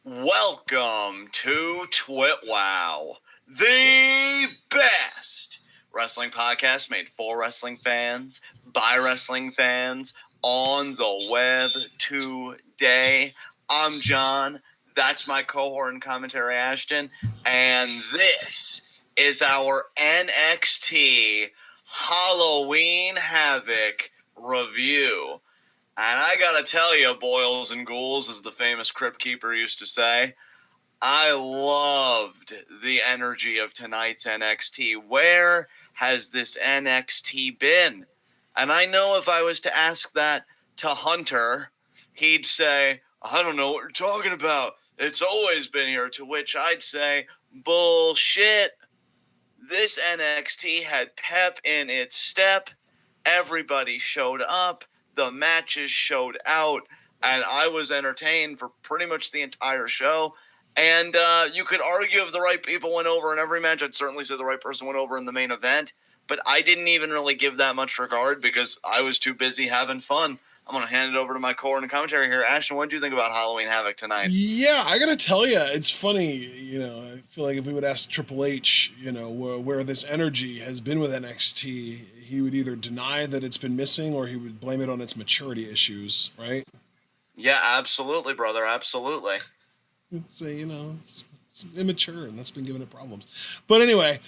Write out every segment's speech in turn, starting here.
Welcome to TWitWoW, the best wrestling podcast made for wrestling fans, by wrestling fans, on the web today. I'm John, that's my cohort and commentary Ashton, and this is our NXT Halloween Havoc review. And I gotta tell you, boils and ghouls, as the famous Crypt Keeper used to say, I loved the energy of tonight's NXT. Where has this NXT been? And I know if I was to ask that to Hunter, he'd say, I don't know what you're talking about. It's always been here. To which I'd say, bullshit. This NXT had pep in its step. Everybody showed up. The matches showed out, and I was entertained for pretty much the entire show. And you could argue if the right people went over in every match. I'd certainly say the right person went over in the main event, but I didn't even really give that much regard because I was too busy having fun. I'm going to hand it over to my core and commentary here. Ashton, what did you think about Halloween Havoc tonight? Yeah, I got to tell you, it's funny, I feel like if we would ask Triple H, where this energy has been with NXT, he would either deny that it's been missing or he would blame it on its maturity issues, right? Yeah, absolutely, brother, absolutely. It's, it's immature, and that's been giving it problems. But anyway,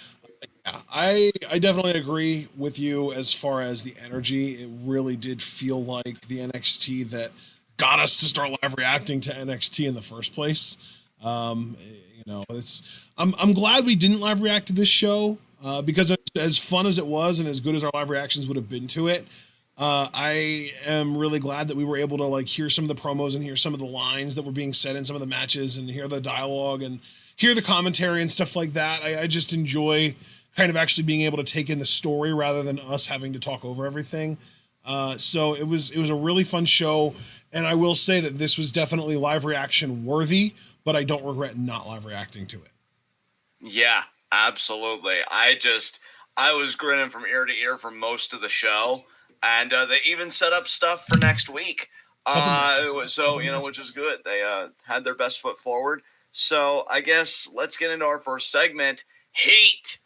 yeah, I definitely agree with you as far as the energy. It really did feel like the NXT that got us to start live reacting to NXT in the first place. I'm glad we didn't live react to this show because as fun as it was and as good as our live reactions would have been to it, I am really glad that we were able to hear some of the promos and hear some of the lines that were being said in some of the matches and hear the dialogue and hear the commentary and stuff like that. I just enjoy kind of actually being able to take in the story rather than us having to talk over everything. So it was a really fun show. And I will say that this was definitely live reaction worthy, but I don't regret not live reacting to it. Yeah, absolutely. I was grinning from ear to ear for most of the show. And they even set up stuff for next week. Which is good. They had their best foot forward. So I guess let's get into our first segment, Heat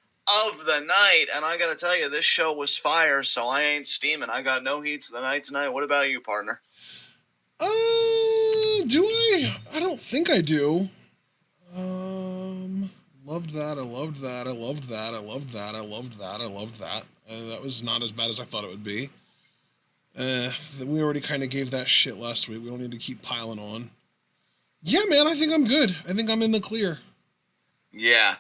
of the Night. And I got to tell you, this show was fire, so I ain't steaming. I got no heats of the night tonight. What about you, partner? Do I? I don't think I do. Loved that. I loved that. I loved that. I loved that. I loved that. I loved that. That was not as bad as I thought it would be. We already kind of gave that shit last week. We don't need to keep piling on. Yeah, man, I think I'm good. I think I'm in the clear. Yeah.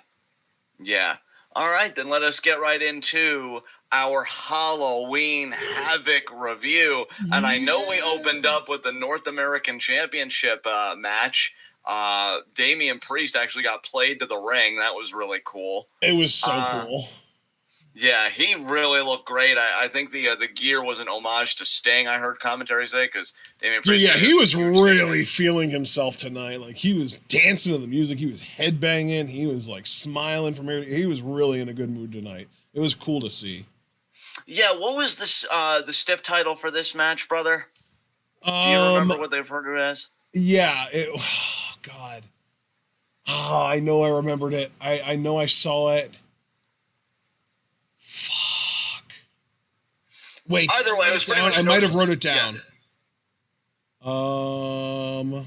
All right, then let us get right into our Halloween Havoc review. And I know we opened up with the North American Championship match. Damien Priest actually got played to the ring. That was really cool. It was so cool. Yeah, he really looked great. I think the gear was an homage to Sting, I heard commentary say, because Damien Priest... Yeah, he was really feeling himself tonight. He was dancing to the music. He was headbanging. He was, smiling from here. He was really in a good mood tonight. It was cool to see. Yeah, what was the stip title for this match, brother? Do you remember what they've heard it as? Yeah, God. Oh, I know I remembered it. I know I saw it. Fuck. Wait. Either way, it was pretty much... I might have wrote it down. Yeah.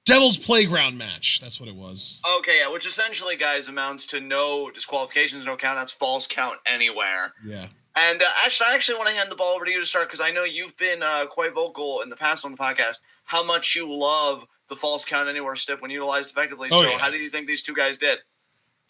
Devil's Playground match. That's what it was. Okay, yeah, which essentially, guys, amounts to no disqualifications, no countouts, falls count anywhere. Yeah. And Ashton, I actually want to hand the ball over to you to start because I know you've been quite vocal in the past on the podcast how much you love the false count anywhere stip when utilized effectively. How did you think these two guys did?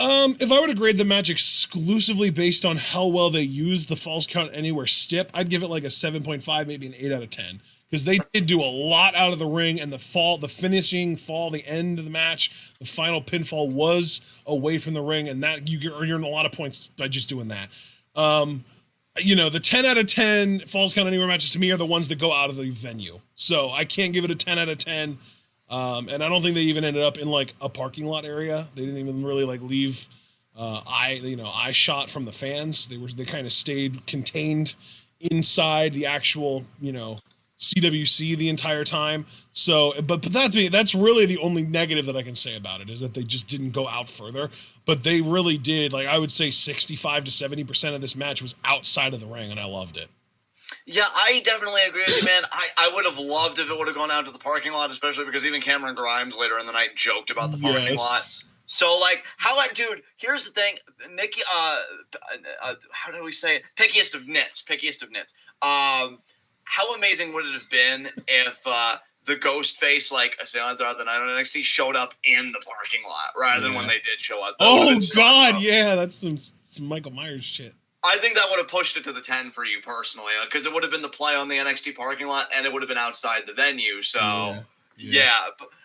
If I were to grade the match exclusively based on how well they used the false count anywhere stip, I'd give it a 7.5, maybe an 8 out of 10. Because they did do a lot out of the ring, and the finishing fall, the end of the match, the final pinfall was away from the ring, and that you're earning a lot of points by just doing that. The 10 out of 10 falls count anywhere matches to me are the ones that go out of the venue. So I can't give it a 10 out of 10. And I don't think they even ended up in a parking lot area. They didn't even really leave eye shot from the fans. They kind of stayed contained inside the actual CWC the entire time. So, but that's really the only negative that I can say about it, is that they just didn't go out further. But they really did. Like, I would say 65 to 70% of this match was outside of the ring, and I loved it. Yeah, I definitely agree with you, man. I would have loved if it would have gone out to the parking lot, especially because even Cameron Grimes later in the night joked about the parking lot. So, like, dude, here's the thing. Nikki, how do we say it? Pickiest of nits. How amazing would it have been if the ghost face, like, throughout the night on NXT, showed up in the parking lot rather than when they did show up? Oh, God, yeah, that's some Michael Myers shit. I think that would have pushed it to the 10 for you personally, because it would have been the play on the NXT parking lot, and it would have been outside the venue. So, yeah.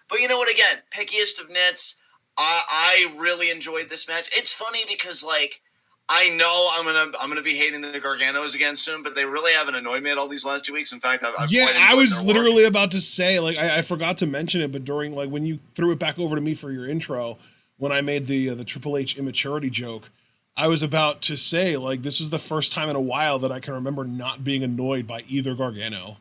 But you know what? Again, pickiest of nits. I really enjoyed this match. It's funny because, like, I know I'm gonna be hating the Garganos again soon, but they really haven't annoyed me at all these last 2 weeks. In fact, I've quite enjoyed I was their literally work. about to say, like, I forgot to mention it, but during, like, when you threw it back over to me for your intro, when I made the Triple H immaturity joke, I was about to say, like, this was the first time in a while that I can remember not being annoyed by either Gargano.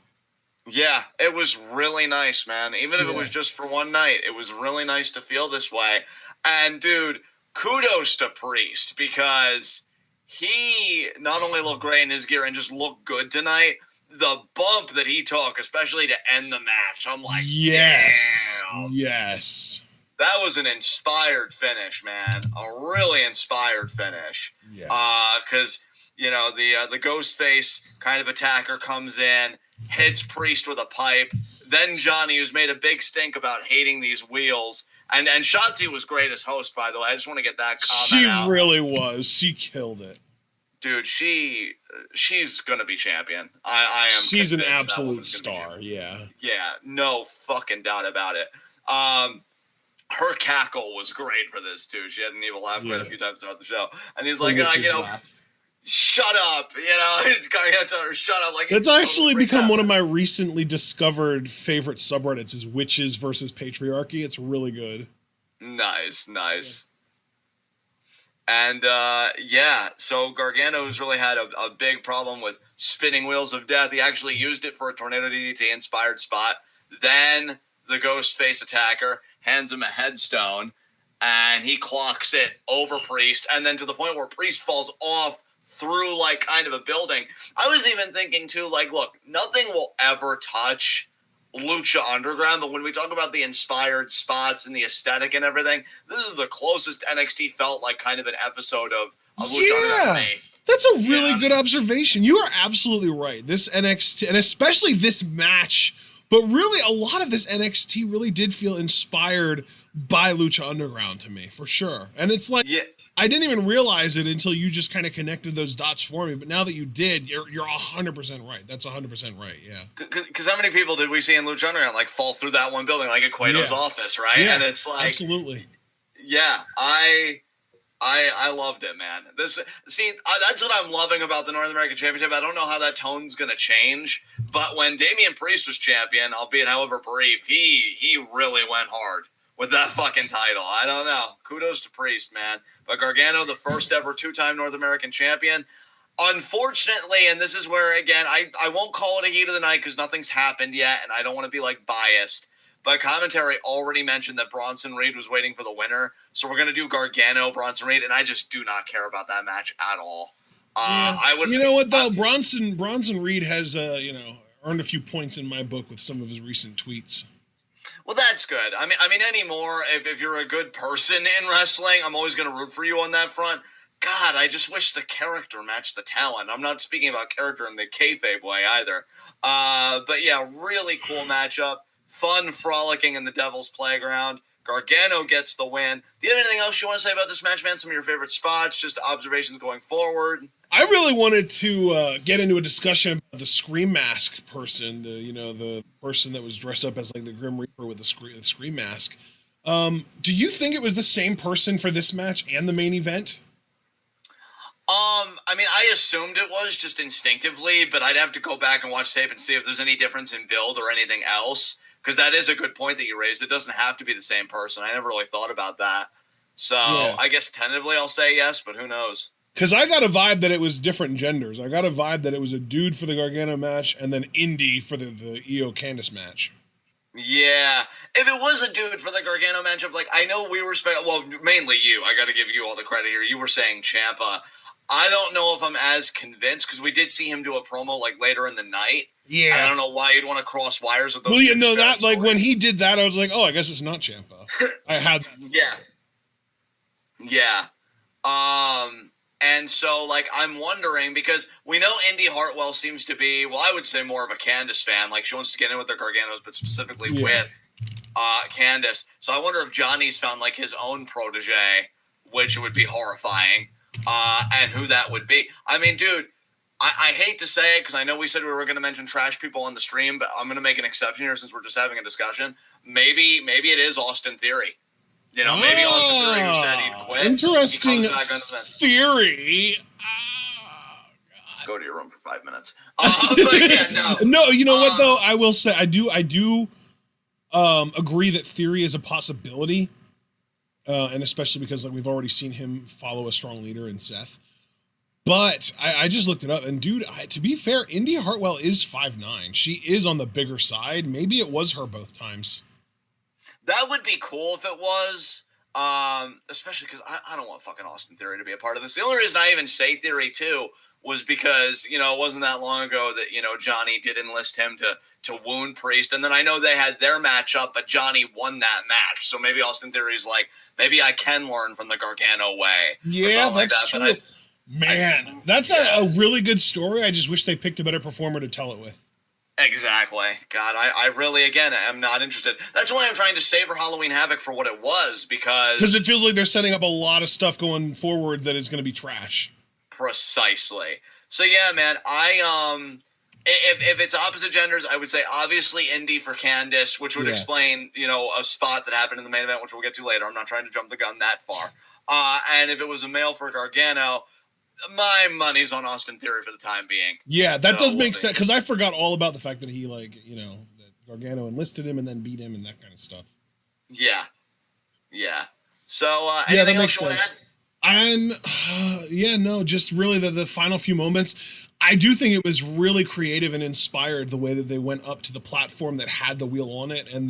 Yeah, it was really nice, man. Even if it was just for one night, it was really nice to feel this way. And, dude, kudos to Priest, because he not only looked great in his gear and just looked good tonight, the bump that he took, especially to end the match, I'm like, damn. Yes. That was an inspired finish, man. A really inspired finish. Yeah. Because, you know, the Ghostface kind of attacker comes in, hits Priest with a pipe. Then Johnny, who's made a big stink about hating these wheels. And Shotzi was great as host, by the way. I just want to get that comment out. She really was. She killed it. Dude, she's going to be champion. I am She's an convinced absolute star, yeah. Yeah, no fucking doubt about it. Her cackle was great for this, too. She had an evil laugh quite a few times throughout the show. And he's like, shut up. You know, he's going to tell her, shut up. Like, that's actually become one of my recently discovered favorite subreddits, is witches versus patriarchy. It's really good. Nice. And, so Gargano's really had a big problem with spinning wheels of death. He actually used it for a Tornado DDT-inspired spot. Then the Ghostface attacker hands him a headstone, and he clocks it over Priest, and then to the point where Priest falls off through, like, kind of a building. I was even thinking, too, like, look, nothing will ever touch Lucha Underground, but when we talk about the inspired spots and the aesthetic and everything, this is the closest NXT felt like kind of an episode of Lucha Underground to me. That's a really good observation. You are absolutely right. This NXT, and especially this match, but really a lot of this NXT really did feel inspired by Lucha Underground to me, for sure. And it's like, I didn't even realize it until you just kind of connected those dots for me. But now that you did, you're 100% right. That's 100% right, yeah. Because how many people did we see in Lucha Underground, like, fall through that one building, like at Cueto's office, right? Yeah, and it's like... absolutely. Yeah, I loved it, man. That's what I'm loving about the North American Championship. I don't know how that tone's going to change, but when Damien Priest was champion, albeit however brief, he really went hard with that fucking title. I don't know. Kudos to Priest, man. But Gargano, the first ever two-time North American champion. Unfortunately, and this is where, again, I won't call it a heat of the night because nothing's happened yet, and I don't want to be, like, biased, but commentary already mentioned that Bronson Reed was waiting for the winner, so we're going to do Gargano, Bronson Reed, and I just do not care about that match at all. You know what, though? Bronson Reed has, earned a few points in my book with some of his recent tweets. Well, that's good. I mean, anymore, if you're a good person in wrestling, I'm always going to root for you on that front. God, I just wish the character matched the talent. I'm not speaking about character in the kayfabe way either. But yeah, really cool matchup. Fun, frolicking in the Devil's Playground. Gargano gets the win. Do you have anything else you want to say about this match, man? Some of your favorite spots, just observations going forward? I really wanted to get into a discussion about the Scream Mask person, the person that was dressed up as like the Grim Reaper with the Scream Mask. Do you think it was the same person for this match and the main event? I mean, I assumed it was just instinctively, but I'd have to go back and watch tape and see if there's any difference in build or anything else, because that is a good point that you raised. It doesn't have to be the same person. I never really thought about that. So I guess tentatively I'll say yes, but who knows? Because I got a vibe that it was different genders. I got a vibe that it was a dude for the Gargano match and then Indy for the Io Candice match. Yeah. If it was a dude for the Gargano matchup, like, I know we were mainly you. I got to give you all the credit here. You were saying Ciampa. I don't know if I'm as convinced because we did see him do a promo like later in the night. Yeah. I don't know why you'd want to cross wires with those. Well, you know that stories. like when he did that, I was like, oh, I guess it's not Ciampa. I had that. Yeah. And so, like, I'm wondering, because we know Indy Hartwell seems to be, well, I would say more of a Candice fan. Like, she wants to get in with the Garganos, but specifically with Candice. So I wonder if Johnny's found, like, his own protege, which would be horrifying, and who that would be. I mean, dude, I hate to say it, because I know we said we were going to mention trash people on the stream, but I'm going to make an exception here since we're just having a discussion. Maybe it is Austin Theory. You know, maybe Austin Theory, who said he'd quit. Interesting theory. Go to your room for 5 minutes. But yeah, no. No, you know what though? I will say I do agree that Theory is a possibility, and especially because like we've already seen him follow a strong leader in Seth. But I just looked it up, and dude, to be fair, Indy Hartwell is 5'9". She is on the bigger side. Maybe it was her both times. That would be cool if it was, especially because I don't want fucking Austin Theory to be a part of this. The only reason I even say Theory, too, was because, you know, it wasn't that long ago that, you know, Johnny did enlist him to wound Priest. And then I know they had their matchup, but Johnny won that match. So maybe Austin Theory's like, maybe I can learn from the Gargano way. Yeah, that's true. Man, that's a really good story. I just wish they picked a better performer to tell it with. Exactly. God, I really, again, am not interested. That's why I'm trying to savor Halloween Havoc for what it was, because it feels like they're setting up a lot of stuff going forward that is going to be trash. Precisely. So yeah, man, if it's opposite genders, I would say obviously Indy for Candice, which would explain, you know, a spot that happened in the main event, which we'll get to later. I'm not trying to jump the gun that far. And if it was a male for Gargano, my money's on Austin Theory for the time being. Yeah, that does make sense, because I forgot all about the fact that he, like, you know, that Gargano enlisted him and then beat him and that kind of stuff. Yeah. So, anything else you want to add? Just really the final few moments. I do think it was really creative and inspired the way that they went up to the platform that had the wheel on it, and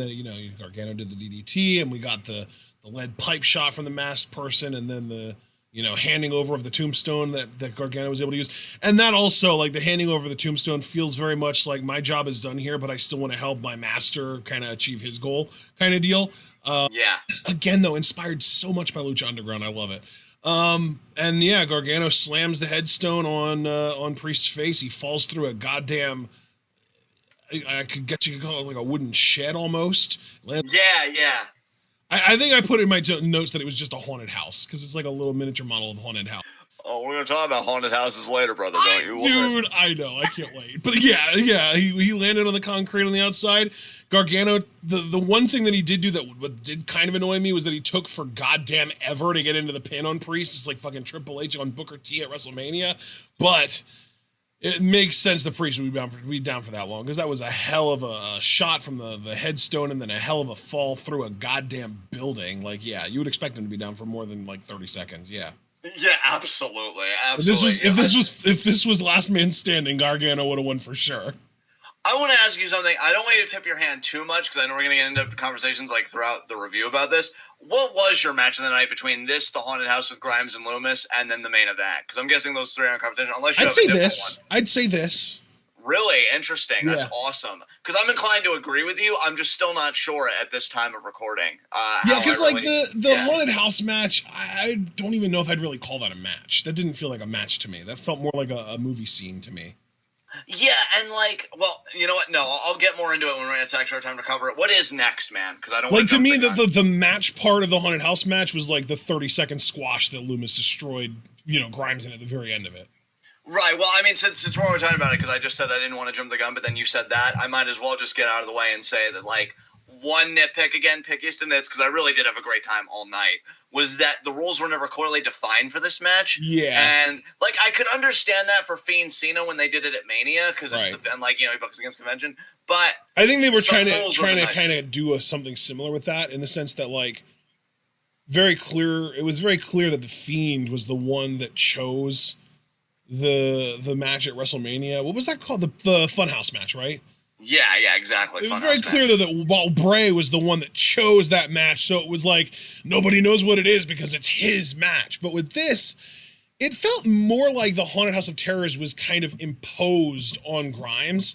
Gargano did the DDT, and we got the lead pipe shot from the masked person, and then the handing over of the tombstone that Gargano was able to use. And that also, like, the handing over of the tombstone feels very much like my job is done here, but I still want to help my master kind of achieve his goal kind of deal. Again, though, inspired so much by Lucha Underground. I love it. And yeah, Gargano slams the headstone on Priest's face. He falls through a goddamn, I could call it like a wooden shed almost. Yeah. I think I put in my notes that it was just a haunted house, because it's like a little miniature model of a haunted house. Oh, we're going to talk about haunted houses later, brother, don't you? Dude, I know. I can't wait. But yeah, he landed on the concrete on the outside. Gargano, the one thing that he did do that did kind of annoy me was that he took for goddamn ever to get into the pin on Priest. It's like fucking Triple H on Booker T at WrestleMania. But it makes sense the Priest would be down for that long, because that was a hell of a shot from the headstone and then a hell of a fall through a goddamn building. Like, yeah, you would expect him to be down for more than like 30 seconds. Yeah. Yeah, absolutely. If this was Last Man Standing, Gargano would have won for sure. I want to ask you something. I don't want you to tip your hand too much, because I know we're going to get into conversations like throughout the review about this. What was your match of the night between the haunted house with Grimes and Loomis and then the main event? Because I'm guessing those three are in competition, unless you have a different one. I'd say this. Really? Interesting. That's awesome. Because I'm inclined to agree with you. I'm just still not sure at this time of recording. Because the haunted house match, I don't even know if I'd really call that a match. That didn't feel like a match to me. That felt more like a movie scene to me. Yeah, and well, you know what? No, I'll get more into it when it's actually our time to cover it. What is next, man? Because I don't want to to me, the match part of the haunted house match was like the 30-second squash that Loomis destroyed, Grimes in at the very end of it. Right. Well, I mean, since we're talking about it, because I just said I didn't want to jump the gun, but then you said that, I might as well just get out of the way and say that, like, one nitpick, again, pickiest to nits, because I really did have a great time all night, was that the rules were never clearly defined for this match. Yeah. And, like, I could understand that for Fiend Cena when they did it at Mania, because it's he books against convention. But I think they were trying to kind of do something similar with that, in the sense that, like, very clear. It was very clear that the Fiend was the one that chose the match at WrestleMania. What was that called? The Funhouse match, right? Yeah, exactly. It was very clear though that Bray was the one that chose that match, so it was like nobody knows what it is because it's his match. But with this, it felt more like the Haunted House of Terrors was kind of imposed on Grimes.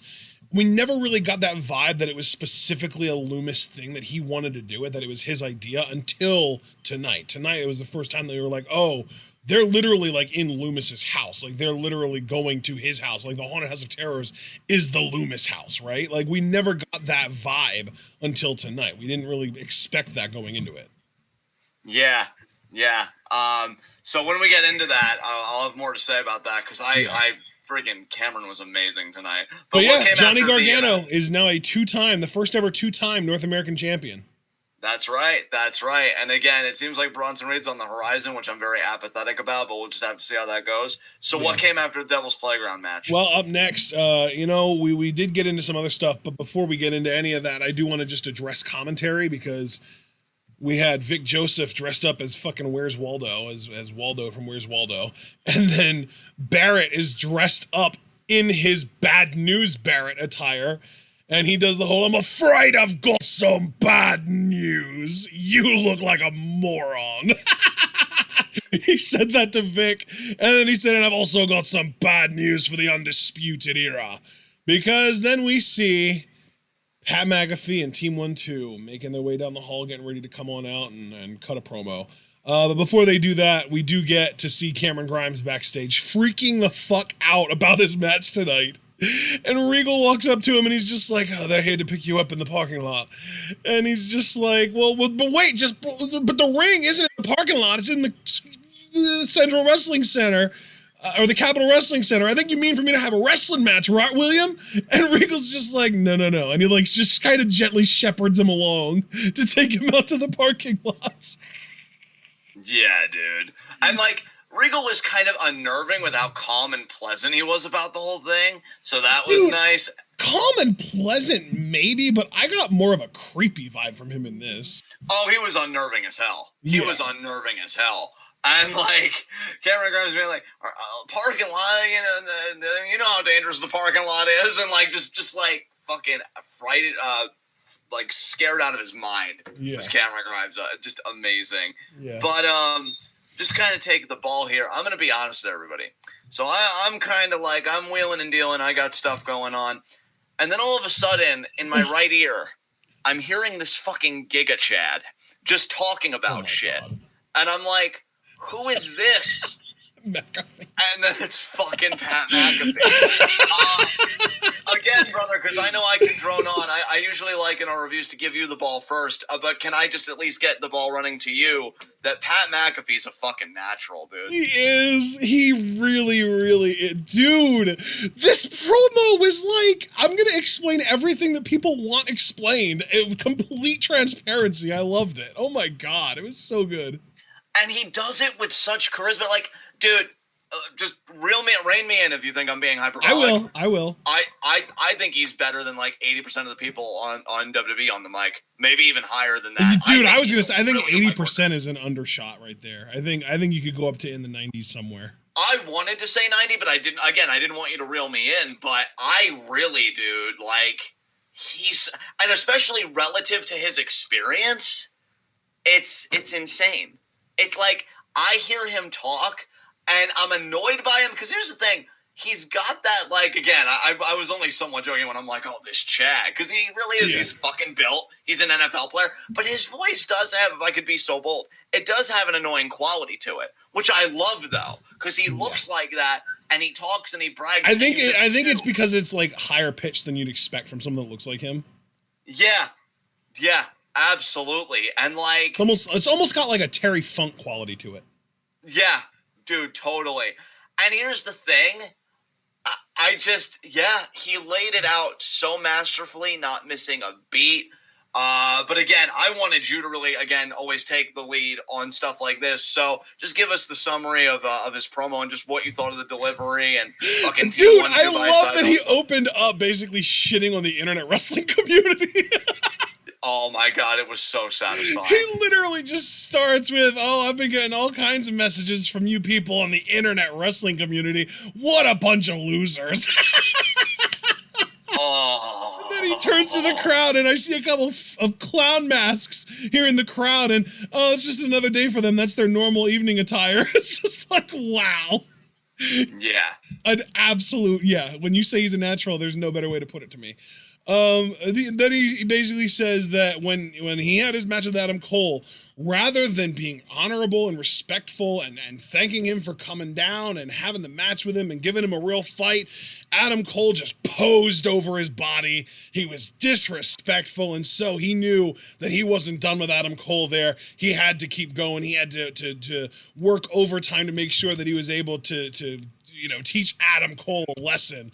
We never really got that vibe that it was specifically a Loomis thing, that he wanted to do it, that it was his idea, until tonight. Tonight, it was the first time that we were like, oh, they're literally like in Loomis's house. Like they're literally going to his house. Like the Haunted House of Terrors is the Loomis house, right? Like we never got that vibe until tonight. We didn't really expect that going into it. Yeah. So when we get into that, I'll have more to say about that because I freaking Cameron was amazing tonight. But yeah, Johnny Gargano is now the first ever two-time North American champion. That's right. And again, it seems like Bronson Reed's on the horizon, which I'm very apathetic about, but we'll just have to see how that goes. So what came after the Devil's Playground match? Well, up next, we did get into some other stuff, but before we get into any of that, I do want to just address commentary because we had Vic Joseph dressed up as fucking Where's Waldo, as Waldo from Where's Waldo. And then Barrett is dressed up in his Bad News Barrett attire. And he does the whole, I'm afraid I've got some bad news. You look like a moron. He said that to Vic. And then he said, and I've also got some bad news for the Undisputed Era. Because then we see Pat McAfee and Team 1-2 making their way down the hall, getting ready to come on out and cut a promo. But before they do that, we do get to see Cameron Grimes backstage freaking the fuck out about his match tonight. And Regal walks up to him and he's just like, oh, they're here to pick you up in the parking lot. And he's just like, well, but wait, but the ring isn't in the parking lot. It's in the Central Wrestling Center. Or the Capitol Wrestling Center. I think you mean for me to have a wrestling match, right, William? And Regal's just like, no. And he like just kind of gently shepherds him along to take him out to the parking lot. Yeah, dude. And like, Regal was kind of unnerving with how calm and pleasant he was about the whole thing. So that was nice. Calm and pleasant, maybe, but I got more of a creepy vibe from him in this. Oh, he was unnerving as hell. He was unnerving as hell. And like Cameron Grimes being like, parking lot, you know how dangerous the parking lot is, and like just like fucking frightened, like scared out of his mind. Yeah. Was Cameron Grimes just amazing. Yeah. But just kind of take the ball here. I'm gonna be honest with everybody. So I'm kind of like I'm wheeling and dealing. I got stuff going on, and then all of a sudden in my right ear, I'm hearing this fucking Giga Chad just talking about shit, God. And I'm like, who is this? McAfee. And then it's fucking Pat McAfee. Again, brother, because I know I can drone on. I usually like in our reviews to give you the ball first, but can I just at least get the ball running to you that Pat McAfee's a fucking natural, dude. He is. He really, really is. Dude, this promo was like, I'm going to explain everything that people want explained. Complete transparency. I loved it. Oh my God. It was so good. And he does it with such charisma. Like, dude, just rein me in if you think I'm being hyperbolic. I will. I think he's better than like 80% of the people on WWE on the mic. Maybe even higher than that. Dude, I was gonna say I think really 80% is an undershot right there. I think you could go up to in the 90s somewhere. I wanted to say 90, but I didn't. Again, I didn't want you to reel me in, but I really, dude, like and especially relative to his experience, it's insane. It's like I hear him talk, and I'm annoyed by him because here's the thing: he's got that like again. I was only somewhat joking when I'm like, "Oh, this Chad," because he really is. Yeah. He's fucking built. He's an NFL player, but his voice does have, if I could be so bold, it does have an annoying quality to it, which I love though, because he looks like that and he talks and he brags. I think it's because it's like higher pitched than you'd expect from someone that looks like him. Yeah. Absolutely. And like it's almost got like a Terry Funk quality to it. Yeah, dude, totally. And here's the thing. He laid it out so masterfully, not missing a beat. But again, I wanted you to really, again, always take the lead on stuff like this. So just give us the summary of his promo and just what you thought of the delivery and fucking Dude, I love that he opened up basically shitting on the internet wrestling community. Oh my God, it was so satisfying. He literally just starts with, "Oh, I've been getting all kinds of messages from you people on the internet wrestling community. What a bunch of losers." Oh. And then he turns to the crowd, and I see a couple of clown masks here in the crowd, and it's just another day for them. That's their normal evening attire. It's just like, wow. Yeah. An absolute, yeah. When you say he's a natural, there's no better way to put it to me. Then he basically says that when he had his match with Adam Cole, rather than being honorable and respectful and thanking him for coming down and having the match with him and giving him a real fight, Adam Cole just posed over his body. He was disrespectful, and so he knew that he wasn't done with Adam Cole there. He had to keep going. He had to work overtime to make sure that he was able to teach Adam Cole a lesson.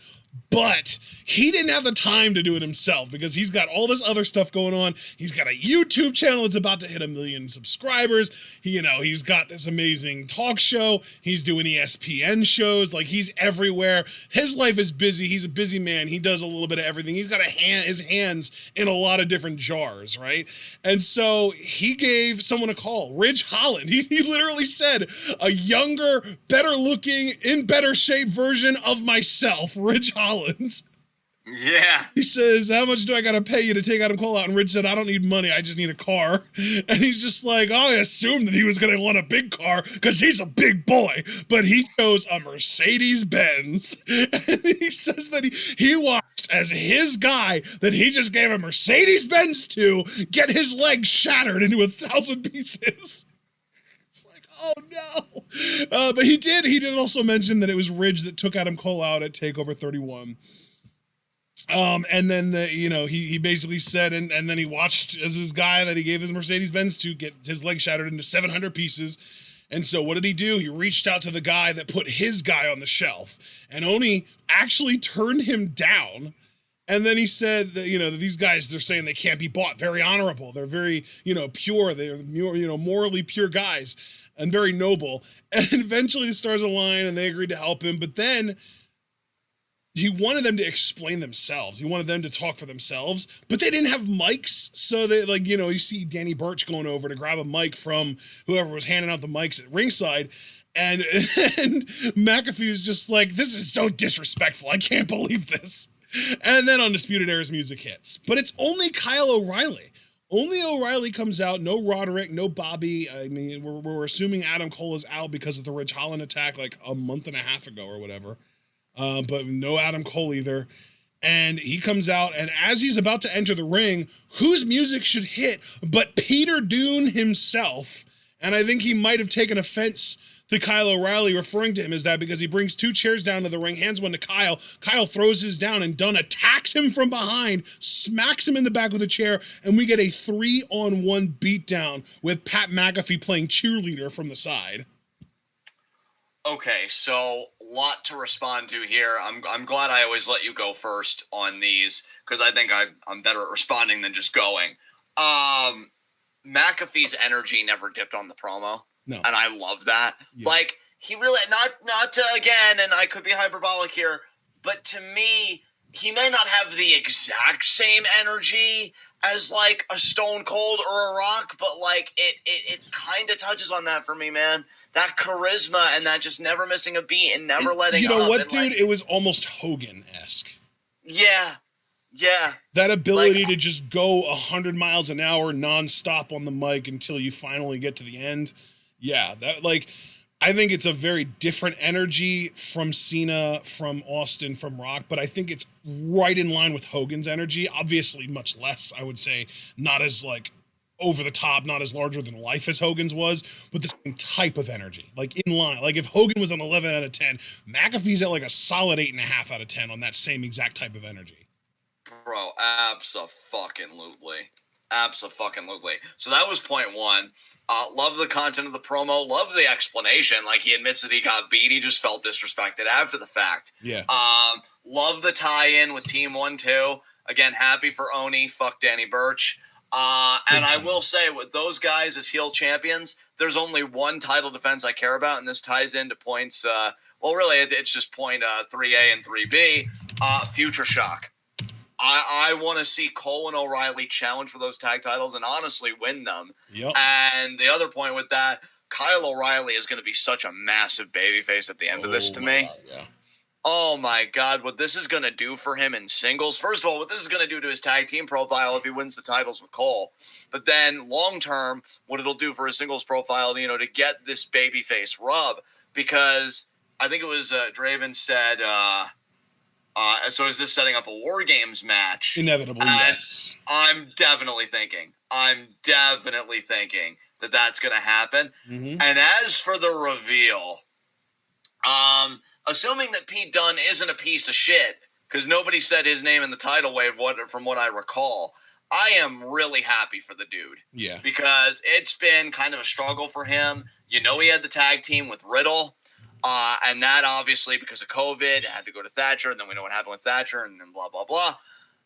But he didn't have the time to do it himself because he's got all this other stuff going on. He's got a YouTube channel that's about to hit 1 million subscribers. He's got this amazing talk show. He's doing ESPN shows. Like, he's everywhere. His life is busy. He's a busy man. He does a little bit of everything. He's got his hands in a lot of different jars, right? And so he gave someone a call, Ridge Holland. He literally said, a younger, better looking, in better shape version of myself, Ridge Holland. Yeah. He says, "How much do I gotta pay you to take Adam Cole out?" And Ridge said, "I don't need money, I just need a car." And he's just like, I assumed that he was gonna want a big car because he's a big boy, but he chose a Mercedes-Benz. And he says that he watched as his guy that he just gave a Mercedes-Benz to get his leg shattered into 1,000 pieces. Oh no! But he did also mention that it was Ridge that took Adam Cole out at TakeOver 31. And then he basically said, and then he watched as his guy that he gave his Mercedes-Benz to get his leg shattered into 700 pieces. And so what did he do? He reached out to the guy that put his guy on the shelf, and Oni actually turned him down. And then he said that, that these guys, they're saying they can't be bought. Very honorable. They're very, pure. They're, morally pure guys and very noble. And eventually the stars aligned and they agreed to help him. But then he wanted them to explain themselves. He wanted them to talk for themselves, but they didn't have mics. So they you see Danny Burch going over to grab a mic from whoever was handing out the mics at ringside. And McAfee was just like, this is so disrespectful. I can't believe this. And then Undisputed Era's music hits. But it's only Kyle O'Reilly. Only O'Reilly comes out. No Roderick, no Bobby. I mean, we're assuming Adam Cole is out because of the Ridge Holland attack like a month and a half ago or whatever. But no Adam Cole either. And he comes out, and as he's about to enter the ring, whose music should hit but Peter Dune himself? And I think he might have taken offense to Kyle O'Reilly referring to him as that because he brings 2 chairs down to the ring, hands one to Kyle. Kyle throws his down, and Dunn attacks him from behind, smacks him in the back with a chair, and we get a 3-on-1 beatdown with Pat McAfee playing cheerleader from the side. Okay, so a lot to respond to here. I'm glad I always let you go first on these because I think I'm better at responding than just going. McAfee's energy never dipped on the promo. No. And I love that. Yeah. Like, he really, not to, again, and I could be hyperbolic here, but to me, he may not have the exact same energy as, like, a Stone Cold or a Rock, but, like, it kind of touches on that for me, man. That charisma and that just never missing a beat and never letting up. You know what, dude? Like, it was almost Hogan-esque. Yeah. That ability to just go 100 miles an hour nonstop on the mic until you finally get to the end. Yeah, I think it's a very different energy from Cena, from Austin, from Rock, but I think it's right in line with Hogan's energy. Obviously, much less, I would say, not as like over the top, not as larger than life as Hogan's was, but the same type of energy, like in line. Like if Hogan was an 11 out of 10, McAfee's at like a solid 8.5 out of 10 on that same exact type of energy. Bro, abso-fucking-lutely. Abso-fucking-lutely. So that was point one. Love the content of the promo. Love the explanation. Like, he admits that he got beat. He just felt disrespected after the fact. Yeah. Love the tie-in with Team 1-2. Again, happy for Oni. Fuck Danny Burch. And I will say, with those guys as heel champions, there's only one title defense I care about, and this ties into points. Well, really, it's just point 3A and 3B. Future Shock. I want to see Cole and O'Reilly challenge for those tag titles and honestly win them. Yep. And the other point with that, Kyle O'Reilly is going to be such a massive babyface at the end of this to me. God, yeah. Oh my God, what this is going to do for him in singles. First of all, what this is going to do to his tag team profile if he wins the titles with Cole. But then long term, what it'll do for his singles profile, to get this babyface rub. Because I think it was Draven said, so is this setting up a War Games match? Inevitably, yes. I'm definitely thinking that that's going to happen. Mm-hmm. And as for the reveal, assuming that Pete Dunne isn't a piece of shit, because nobody said his name in the title wave from what I recall, I am really happy for the dude. Yeah. Because it's been kind of a struggle for him. He had the tag team with Riddle. And that obviously because of COVID had to go to Thatcher, and then we know what happened with Thatcher, and then blah, blah, blah.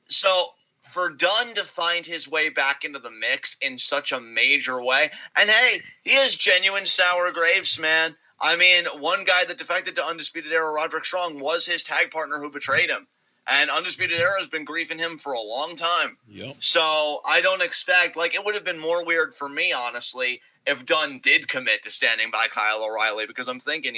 So for Dunn to find his way back into the mix in such a major way, and hey, he has genuine sour grapes, man. I mean, one guy that defected to Undisputed Era, Roderick Strong, was his tag partner who betrayed him. And Undisputed Era has been griefing him for a long time. Yep. So I don't expect, it would have been more weird for me, honestly, if Dunn did commit to standing by Kyle O'Reilly, because I'm thinking,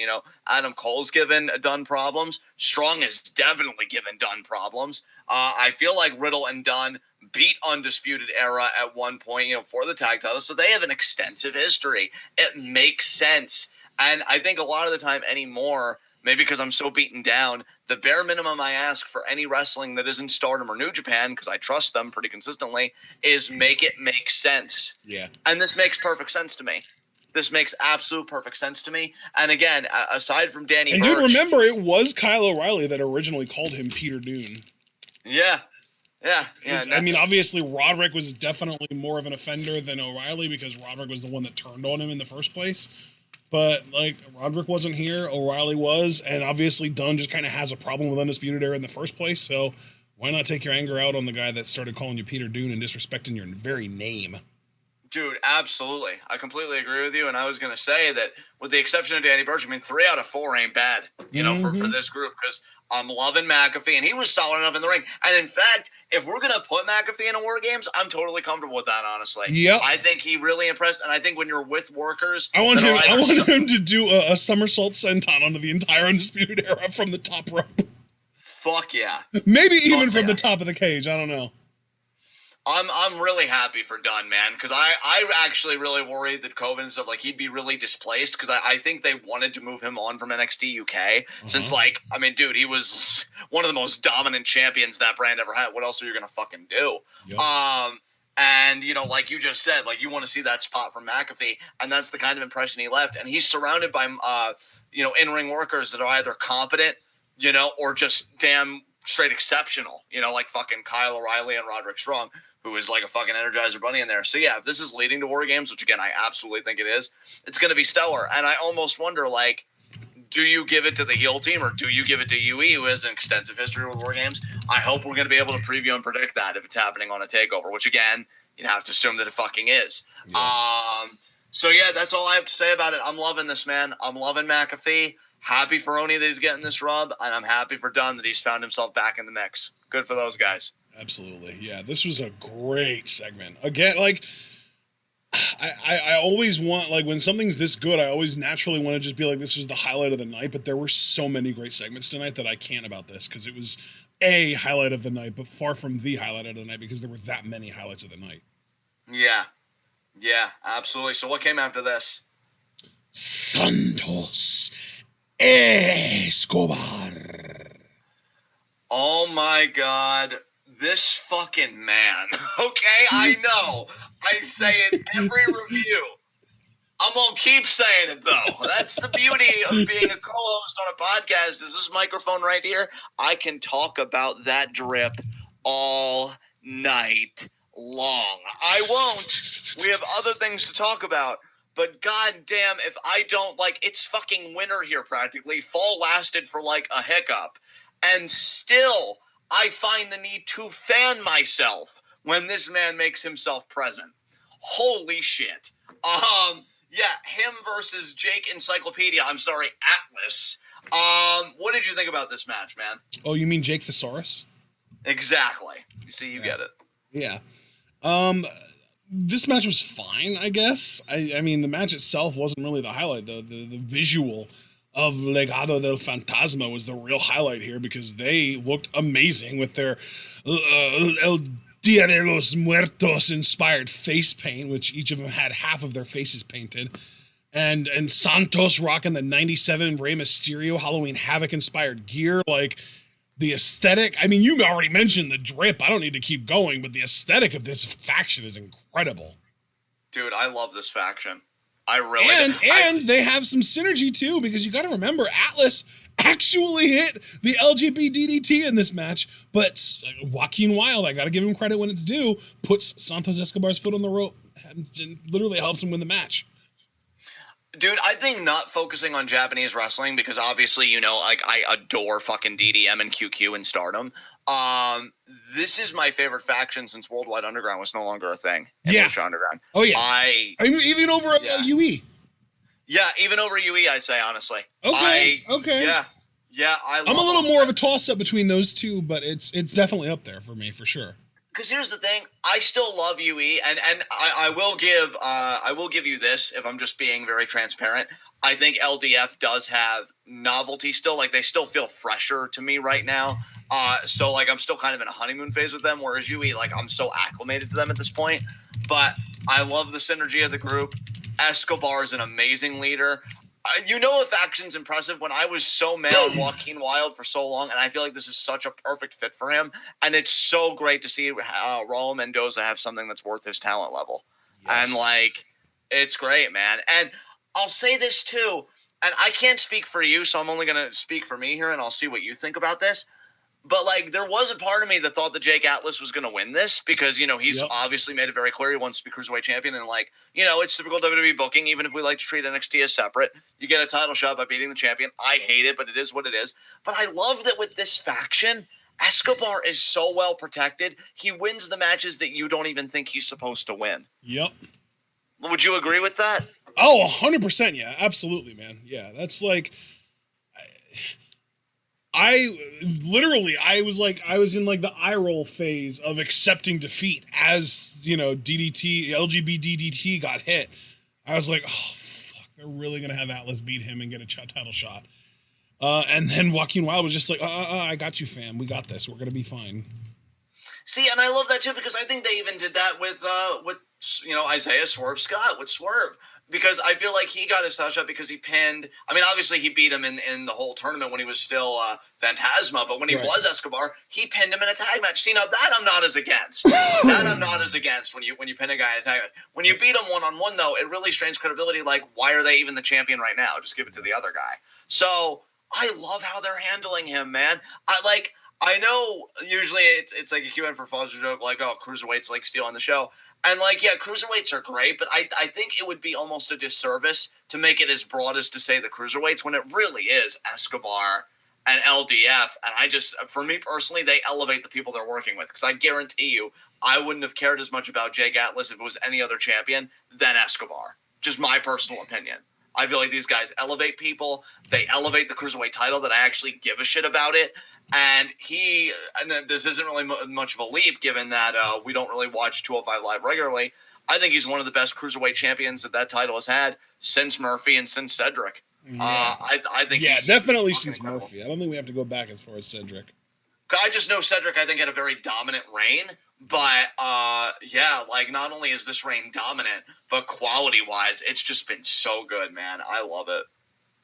Adam Cole's given Dunn problems. Strong has definitely given Dunn problems. I feel like Riddle and Dunn beat Undisputed Era at one point, for the tag titles, so they have an extensive history. It makes sense. And I think a lot of the time anymore, maybe because I'm so beaten down, the bare minimum I ask for any wrestling that isn't Stardom or New Japan, because I trust them pretty consistently, is make it make sense. Yeah. And this makes perfect sense to me. This makes absolute perfect sense to me. And again, aside from Danny Burch... And dude, remember, it was Kyle O'Reilly that originally called him Peter Dune. Yeah. I mean, obviously, Roderick was definitely more of an offender than O'Reilly because Roderick was the one that turned on him in the first place. But, Roderick wasn't here, O'Reilly was, and obviously Dunn just kind of has a problem with Undisputed Era in the first place, so why not take your anger out on the guy that started calling you Peter Dune and disrespecting your very name? Dude, absolutely. I completely agree with you, and I was going to say that with the exception of Danny Burch, 3 out of 4 ain't bad, for this group, because I'm loving McAfee, and he was solid enough in the ring. And in fact, if we're going to put McAfee in a War Games, I'm totally comfortable with that, honestly. Yep. I think he really impressed, and I think when you're with workers... I want him to do a somersault senton onto the entire Undisputed Era from the top rope. Fuck yeah. Maybe even from the top of the cage, I don't know. I'm really happy for Dunn, man, because I actually really worried that COVID and stuff, he'd be really displaced, because I think they wanted to move him on from NXT UK, since, dude, he was one of the most dominant champions that brand ever had. What else are you going to fucking do? Yep. And, like you just said, you want to see that spot from McAfee, and that's the kind of impression he left, and he's surrounded by, in-ring workers that are either competent, or just damn straight exceptional, like fucking Kyle O'Reilly and Roderick Strong, who is like a fucking Energizer Bunny in there. So yeah, if this is leading to War Games, which again, I absolutely think it is, it's going to be stellar. And I almost wonder, do you give it to the heel team or do you give it to UE, who has an extensive history with War Games? I hope we're going to be able to preview and predict that if it's happening on a takeover, which again, you'd have to assume that it fucking is. Yeah. So yeah, that's all I have to say about it. I'm loving this, man. I'm loving McAfee. Happy for Oni that he's getting this rub, and I'm happy for Dunn that he's found himself back in the mix. Good for those guys. Absolutely. Yeah, this was a great segment. Again, I always want, when something's this good, I always naturally want to just be this was the highlight of the night, but there were so many great segments tonight that I can't about this, because it was a highlight of the night, but far from the highlight of the night, because there were that many highlights of the night. Yeah, absolutely. So what came after this? Santos Escobar. Oh my God. This fucking man, okay? I know. I say it every review. I'm going to keep saying it, though. That's the beauty of being a co-host on a podcast, is this microphone right here. I can talk about that drip all night long. I won't. We have other things to talk about. But goddamn, if I don't, it's fucking winter here practically. Fall lasted for, a hiccup. And still... I find the need to fan myself when this man makes himself present. Holy shit. Him versus Jake Atlas. What did you think about this match, man? Oh, you mean Jake Thesaurus? Exactly. You see, you get it. Yeah. This match was fine, I guess. I mean, the match itself wasn't really the highlight. The visual of Legado del Fantasma was the real highlight here because they looked amazing with their El Dia de los Muertos inspired face paint, which each of them had half of their faces painted. And Santos rocking the 97 Rey Mysterio Halloween Havoc inspired gear. Like, the aesthetic, I mean, you already mentioned the drip. I don't need to keep going, but the aesthetic of this faction is incredible. Dude, I love this faction. I really do. And they have some synergy too, because you got to remember, Atlas actually hit the LGBT DDT in this match, but Joaquin Wilde, I got to give him credit when it's due, puts Santos Escobar's foot on the rope and literally helps him win the match. Dude, I think not focusing on Japanese wrestling, because obviously, you know, like, I adore fucking DDM and QQ and Stardom. This is my favorite faction since Worldwide Underground was no longer a thing. Yeah. Lucha Underground. Oh, yeah. I mean, even over UE. Yeah, even over UE, I'd say, honestly. Okay. Yeah, I'm a little more of a toss-up between those two, but it's definitely up there for me, for sure. Because here's the thing, I still love UE, and I will give you this if I'm just being very transparent. I think LDF does have novelty still, like they still feel fresher to me right now. So like I'm still kind of in a honeymoon phase with them, whereas UE, like I'm so acclimated to them at this point. But I love the synergy of the group. Escobar is an amazing leader. You know, a faction's impressive when I was so mad on Joaquin Wilde for so long, and I feel like this is such a perfect fit for him. And it's so great to see Raul Mendoza have something that's worth his talent level. Yes. And, like, it's great, man. And I'll say this, too, and I can't speak for you, so I'm only going to speak for me here, and I'll see what you think about this. But, like, there was a part of me that thought that Jake Atlas was going to win this because, you know, he's obviously made it very clear he wants to be Cruiserweight champion. And, like, you know, it's typical WWE booking, even if we like to treat NXT as separate. You get a title shot by beating the champion. I hate it, but it is what it is. But I love that with this faction, Escobar is so well protected. He wins the matches that you don't even think he's supposed to win. Yep. Would you agree with that? Oh, 100%. Yeah, absolutely, man. Yeah, that's like... I was in like the eye roll phase of accepting defeat as, you know, LGB DDT got hit. I was like, oh, fuck, they're really going to have Atlas beat him and get a title shot. And then Joaquin Wilde was just like, I got you, fam. We got this. We're going to be fine. See, and I love that too, because I think they even did that with you know, Isaiah Swerve Scott with Swerve. Because I feel like he got his title shot because he pinned... I mean, obviously, he beat him in the whole tournament when he was still Phantasma, but when he was Escobar, he pinned him in a tag match. See, now that I'm not as against. That I'm not as against when you pin a guy in a tag match. When you beat him one-on-one, though, it really strains credibility. Like, why are they even the champion right now? Just give it to the other guy. So, I love how they're handling him, man. I know usually it's like a Q&A for Foster joke, like, oh, Cruiserweight's like stealing the show. And, like, yeah, Cruiserweights are great, but I think it would be almost a disservice to make it as broad as to say the Cruiserweights when it really is Escobar and LDF. And for me personally, they elevate the people they're working with. Because I guarantee you, I wouldn't have cared as much about Jake Atlas if it was any other champion than Escobar. Just my personal opinion. I feel like these guys elevate people. They elevate the Cruiserweight title that I actually give a shit about it. And this isn't really much of a leap given that we don't really watch 205 Live regularly. I think he's one of the best Cruiserweight champions that title has had since Murphy and since Cedric. Yeah. I think he's definitely since incredible. Murphy. I don't think we have to go back as far as Cedric. I just know Cedric, I think, had a very dominant reign. But, yeah, like, not only is this reign dominant, but quality-wise, it's just been so good, man. I love it.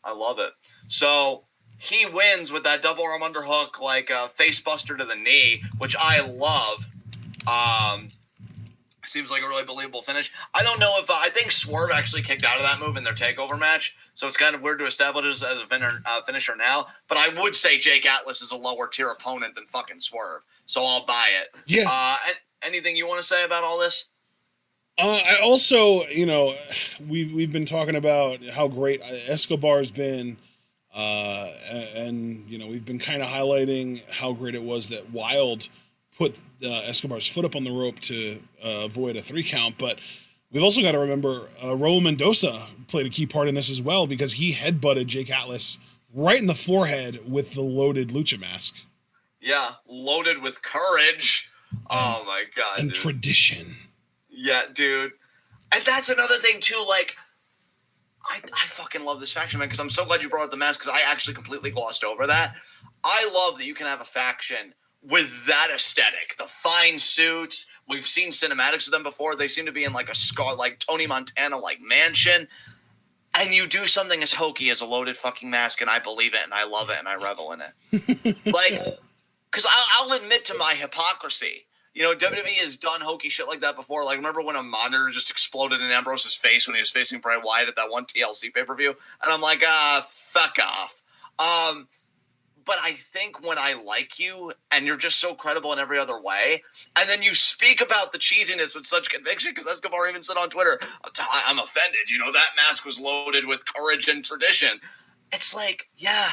I love it. So... he wins with that double arm underhook, like face buster to the knee, which I love. Seems like a really believable finish. I don't know if I think Swerve actually kicked out of that move in their takeover match, so it's kind of weird to establish it as a finisher now. But I would say Jake Atlas is a lower tier opponent than fucking Swerve, so I'll buy it. Yeah. Anything you want to say about all this? I also, you know, we've been talking about how great Escobar's been. And you know, we've been kind of highlighting how great it was that Wilde put Escobar's foot up on the rope to avoid a 3 count, but we've also got to remember Raul Mendoza played a key part in this as well because he headbutted Jake Atlas right in the forehead with the loaded lucha mask. Yeah, loaded with courage. Oh my god, and dude. tradition. Yeah, dude. And that's another thing too. Like, I fucking love this faction, man. Because I'm so glad you brought up the mask. Because I actually completely glossed over that. I love that you can have a faction with that aesthetic, the fine suits. We've seen cinematics of them before. They seem to be in like like Tony Montana like mansion. And you do something as hokey as a loaded fucking mask, and I believe it, and I love it, and I revel in it. Like, because I'll admit to my hypocrisy. You know, WWE has done hokey shit like that before. Like, remember when a monitor just exploded in Ambrose's face when he was facing Bray Wyatt at that one TLC pay-per-view? And I'm like, fuck off. But I think when I like you and you're just so credible in every other way, and then you speak about the cheesiness with such conviction, because Escobar even said on Twitter, I'm offended. You know, that mask was loaded with courage and tradition. It's like, yeah,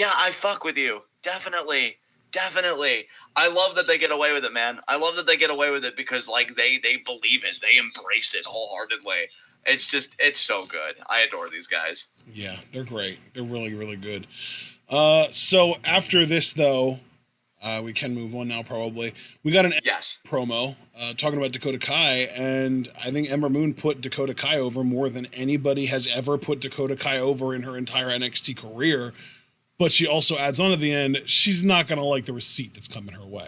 I fuck with you. Definitely. I love that they get away with it, man. I love that they get away with it because, like, they believe it. They embrace it wholeheartedly. It's so good. I adore these guys. Yeah, they're great. They're really, really good. So after this, though, we can move on now, probably. We got an promo talking about Dakota Kai, and I think Ember Moon put Dakota Kai over more than anybody has ever put Dakota Kai over in her entire NXT career. But she also adds on at the end, she's not going to like the receipt that's coming her way.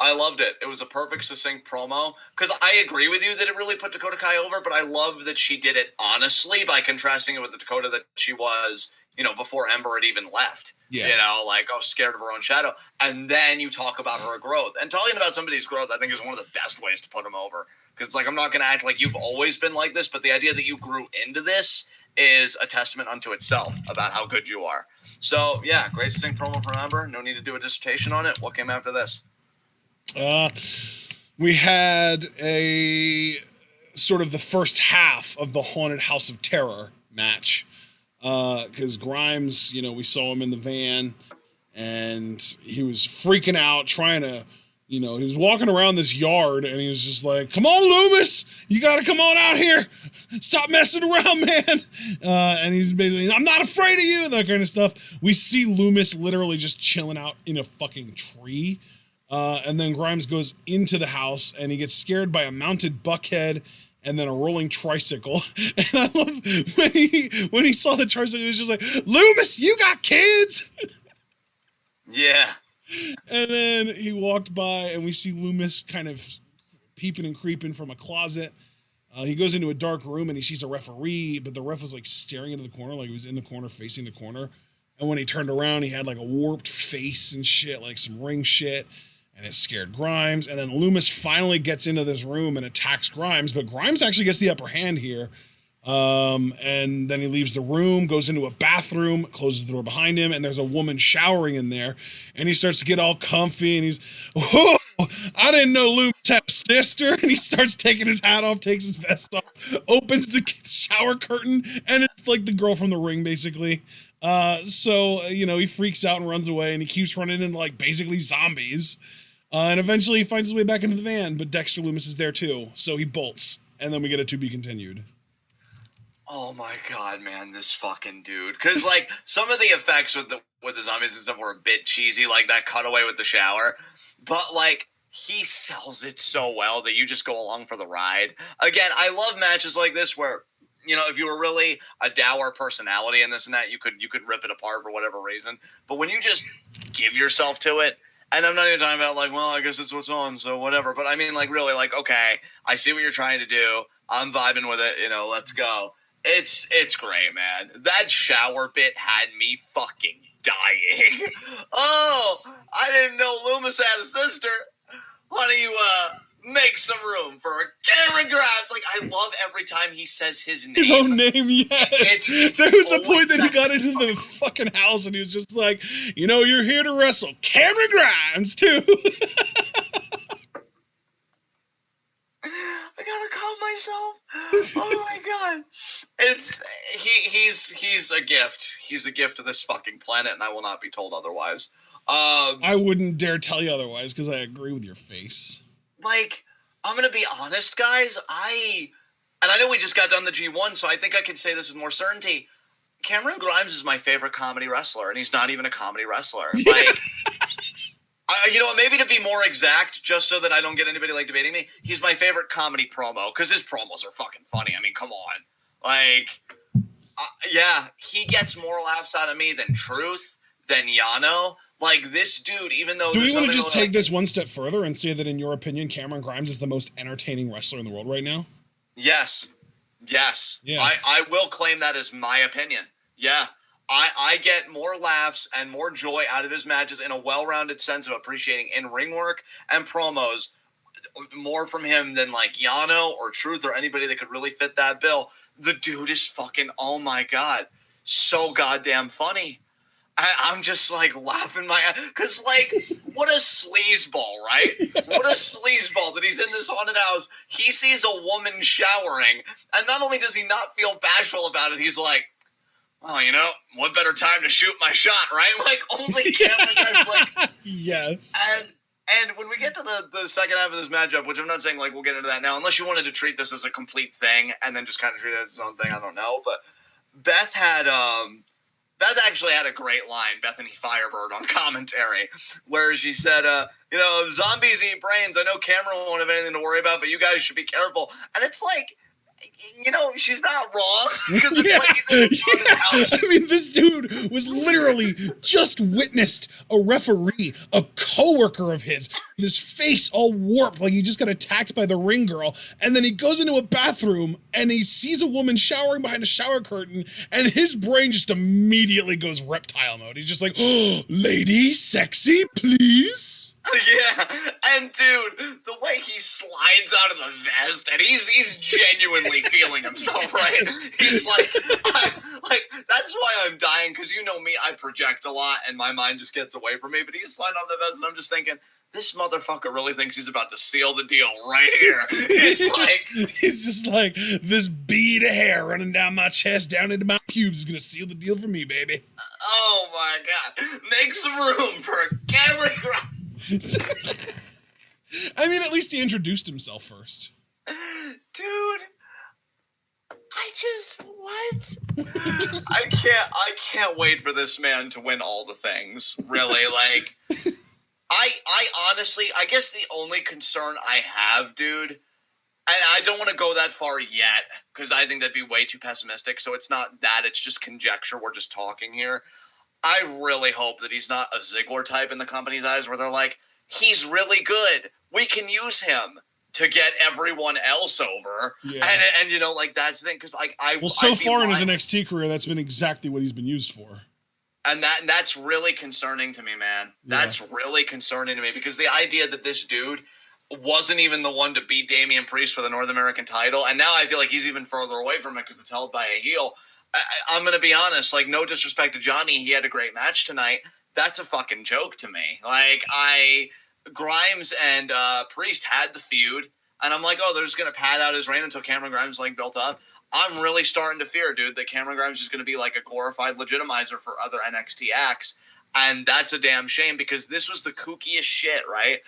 I loved it. It was a perfect, succinct promo. Because I agree with you that it really put Dakota Kai over, but I love that she did it honestly by contrasting it with the Dakota that she was, you know, before Ember had even left. Yeah. You know, like, scared of her own shadow. And then you talk about her growth. And talking about somebody's growth, I think, is one of the best ways to put them over. Because it's like, I'm not going to act like you've always been like this, but the idea that you grew into this is a testament unto itself about how good you are. So, yeah, great succinct promo from Ember. No need to do a dissertation on it. What came after this? We had a sort of the first half of the Haunted House of Terror match. Because Grimes, you know, we saw him in the van and he was freaking out, trying to, you know, he was walking around this yard and he was just like, come on, Loomis, you got to come on out here. Stop messing around, man. And he's basically, I'm not afraid of you, and that kind of stuff. We see Loomis literally just chilling out in a fucking tree. And then Grimes goes into the house and he gets scared by a mounted buckhead and then a rolling tricycle. And I love when he saw the tricycle, he was just like, Loomis, you got kids? Yeah. And then he walked by and we see Loomis kind of peeping and creeping from a closet. He goes into a dark room and he sees a referee, but the ref was like staring into the corner, like he was in the corner facing the corner. And when he turned around, he had like a warped face and shit, like some ring shit. And it scared Grimes. And then Loomis finally gets into this room and attacks Grimes, but Grimes actually gets the upper hand here. And then he leaves the room, goes into a bathroom, closes the door behind him, and there's a woman showering in there. And he starts to get all comfy, and he's, whoa, I didn't know Loomis had a sister. And he starts taking his hat off, takes his vest off, opens the shower curtain, and it's like the girl from The Ring, basically. So, you know, he freaks out and runs away, and he keeps running into, like, basically zombies. And eventually he finds his way back into the van, but Dexter Loomis is there too. So he bolts, and then we get a to be continued. Oh my god, man, this fucking dude. Because, like, some of the effects with the zombies and stuff were a bit cheesy, like that cutaway with the shower. But, like, he sells it so well that you just go along for the ride. Again, I love matches like this where, you know, if you were really a dour personality in this and that, you could rip it apart for whatever reason. But when you just give yourself to it, and I'm not even talking about, like, well, I guess it's what's on, so whatever. But I mean, like, really, like, okay, I see what you're trying to do. I'm vibing with it, you know, let's go. It's great, man. That shower bit had me fucking dying. Oh, I didn't know Loomis had a sister. Why don't you make some room for Cameron Grimes? Like, I love every time he says his name. His own name, yes. There was a point that he got into the fucking house and he was just like, you know, you're here to wrestle Cameron Grimes, too. I gotta calm myself. Oh my god. He's a gift. He's a gift to this fucking planet, and I will not be told otherwise. I wouldn't dare tell you otherwise, because I agree with your face. Like, I'm gonna be honest, guys. I know we just got done the G1, so I think I can say this with more certainty. Cameron Grimes is my favorite comedy wrestler, and he's not even a comedy wrestler. Like, You know what? Maybe to be more exact, just so that I don't get anybody like debating me, he's my favorite comedy promo because his promos are fucking funny. I mean, come on. Like, yeah, he gets more laughs out of me than Truth, than Yano. Like, this dude, even though... Do we want to just take this one step further and say that, in your opinion, Cameron Grimes is the most entertaining wrestler in the world right now? Yes. Yes. Yeah. I will claim that as my opinion. Yeah. I get more laughs and more joy out of his matches in a well-rounded sense of appreciating in-ring work and promos more from him than like Yano or Truth or anybody that could really fit that bill. The dude is fucking, oh my God, so goddamn funny. I'm just like laughing my ass. Because, like, what a sleazeball, right? What a sleazeball that he's in this haunted house. He sees a woman showering, and not only does he not feel bashful about it, he's like, oh, you know, what better time to shoot my shot, right? Like, only Cameron Grimes, like... Yes. And when we get to the second half of this matchup, which I'm not saying, like, we'll get into that now, unless you wanted to treat this as a complete thing and then just kind of treat it as its own thing, I don't know. But Beth actually had a great line, Bethany Firebird, on commentary, where she said, you know, if zombies eat brains, I know Cameron won't have anything to worry about, but you guys should be careful. And it's like... You know, she's not wrong, because it's like he's in the haunted house. I mean, this dude was literally just witnessed a referee, a coworker of his face all warped, like he just got attacked by the ring girl, and then he goes into a bathroom, and he sees a woman showering behind a shower curtain, and his brain just immediately goes reptile mode. He's just like, oh, lady, sexy, please? Yeah, and dude, the way he slides out of the vest, and he's genuinely feeling himself, right? He's like that's why I'm dying, because you know me, I project a lot, and my mind just gets away from me. But he's sliding off the vest, and I'm just thinking, this motherfucker really thinks he's about to seal the deal right here. He's just like, this bead of hair running down my chest, down into my pubes is gonna seal the deal for me, baby. Oh my God! Make some room for Cameron Grimes. I mean, at least he introduced himself first. Dude, what? I can't wait for this man to win all the things, really. Like, I honestly, I guess the only concern I have, dude, and I don't want to go that far yet, because I think that'd be way too pessimistic, so it's not that, it's just conjecture, we're just talking here. I really hope that he's not a Ziggler type in the company's eyes, where they're like, he's really good, we can use him to get everyone else over. Yeah. And you know, like, that's the thing, because like so far in his NXT career, that's been exactly what he's been used for. And that's really concerning to me, man. That's really concerning to me, because the idea that this dude wasn't even the one to beat Damien Priest for the North American title, and now I feel like he's even further away from it because it's held by a heel. I'm going to be honest, like, no disrespect to Johnny, he had a great match tonight. That's a fucking joke to me. Like, Grimes and Priest had the feud, and I'm like, oh, they're just going to pad out his reign until Cameron Grimes, like, built up. I'm really starting to fear, dude, that Cameron Grimes is going to be like a glorified legitimizer for other NXT acts, and that's a damn shame, because this was the kookiest shit, right?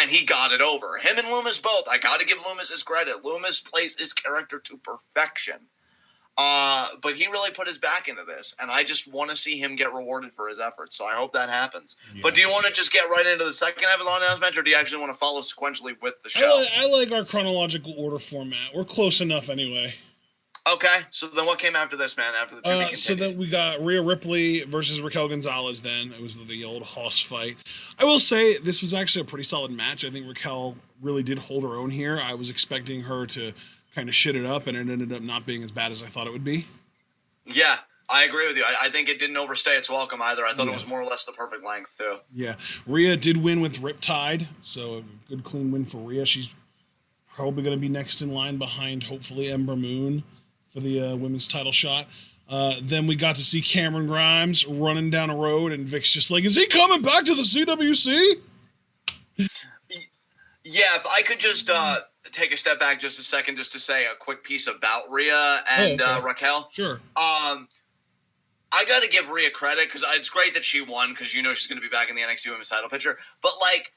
And he got it over. Him and Loomis both. I got to give Loomis his credit. Loomis plays his character to perfection. But he really put his back into this, and I just want to see him get rewarded for his efforts, so I hope that happens. Yeah. But do you want to just get right into the second half of the on-house match, or do you actually want to follow sequentially with the show? I like our chronological order format. We're close enough anyway. Okay, so then what came after this, man, after the two So then we got Ria Ripley versus Raquel Gonzalez then. It was the old Hoss fight. I will say this was actually a pretty solid match. I think Raquel really did hold her own here. I was expecting her to kind of shit it up, and it ended up not being as bad as I thought it would be. Yeah, I agree with you. I think it didn't overstay its welcome either. I thought it was more or less the perfect length, too. Yeah. Rhea did win with Riptide, so a good, clean win for Rhea. She's probably going to be next in line behind, hopefully, Ember Moon for the women's title shot. Then we got to see Cameron Grimes running down a road, and Vic's just like, is he coming back to the CWC? Yeah, if I could just take a step back just a second just to say a quick piece about Rhea and Raquel. Sure. I got to give Rhea credit, because it's great that she won, because you know she's going to be back in the NXT Women's title picture. But, like,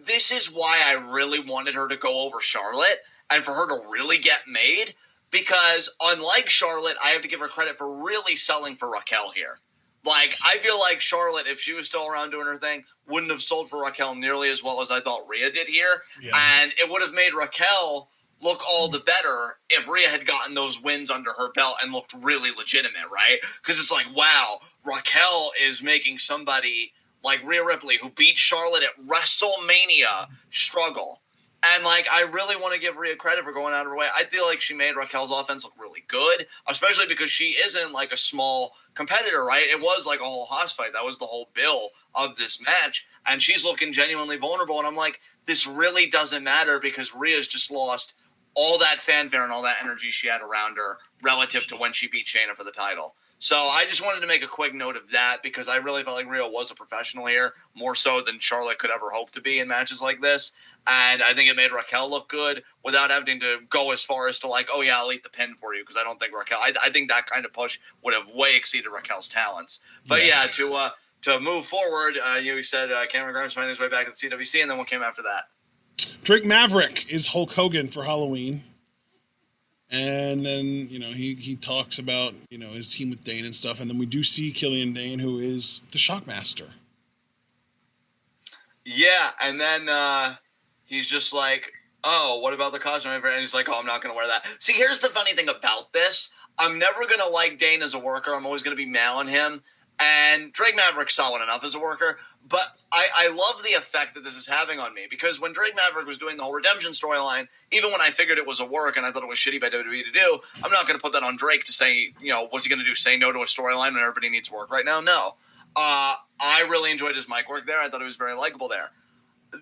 this is why I really wanted her to go over Charlotte and for her to really get made, because unlike Charlotte, I have to give her credit for really selling for Raquel here. Like, I feel like Charlotte, if she was still around doing her thing, wouldn't have sold for Raquel nearly as well as I thought Rhea did here. Yeah. And it would have made Raquel look all the better if Rhea had gotten those wins under her belt and looked really legitimate, right? Because it's like, wow, Raquel is making somebody like Ria Ripley, who beat Charlotte at WrestleMania, struggle. And, like, I really want to give Rhea credit for going out of her way. I feel like she made Raquel's offense look really good, especially because she isn't, like, a small competitor, right? It was, like, a whole house fight. That was the whole bill of this match. And she's looking genuinely vulnerable. And I'm like, this really doesn't matter because Rhea's just lost all that fanfare and all that energy she had around her relative to when she beat Shayna for the title. So I just wanted to make a quick note of that because I really felt like Rhea was a professional here, more so than Charlotte could ever hope to be in matches like this. And I think it made Raquel look good without having to go as far as to like, oh, yeah, I'll eat the pin for you because I don't think Raquel – I think that kind of push would have way exceeded Raquel's talents. But, yeah, to move forward, you said Cameron Grimes finding his way back to the CWC, and then what came after that? Drake Maverick is Hulk Hogan for Halloween. And then, you know, he talks about, you know, his team with Dane and stuff. And then we do see Killian Dane, who is the Shockmaster. Yeah, and then he's just like, oh, what about the costume? And he's like, oh, I'm not going to wear that. See, here's the funny thing about this. I'm never going to like Dane as a worker. I'm always going to be mad on him. And Drake Maverick's solid enough as a worker. But I love the effect that this is having on me because when Drake Maverick was doing the whole redemption storyline, even when I figured it was a work and I thought it was shitty by WWE to do, I'm not going to put that on Drake to say, you know, what's he going to do? Say no to a storyline when everybody needs work right now? No. I really enjoyed his mic work there. I thought he was very likable there.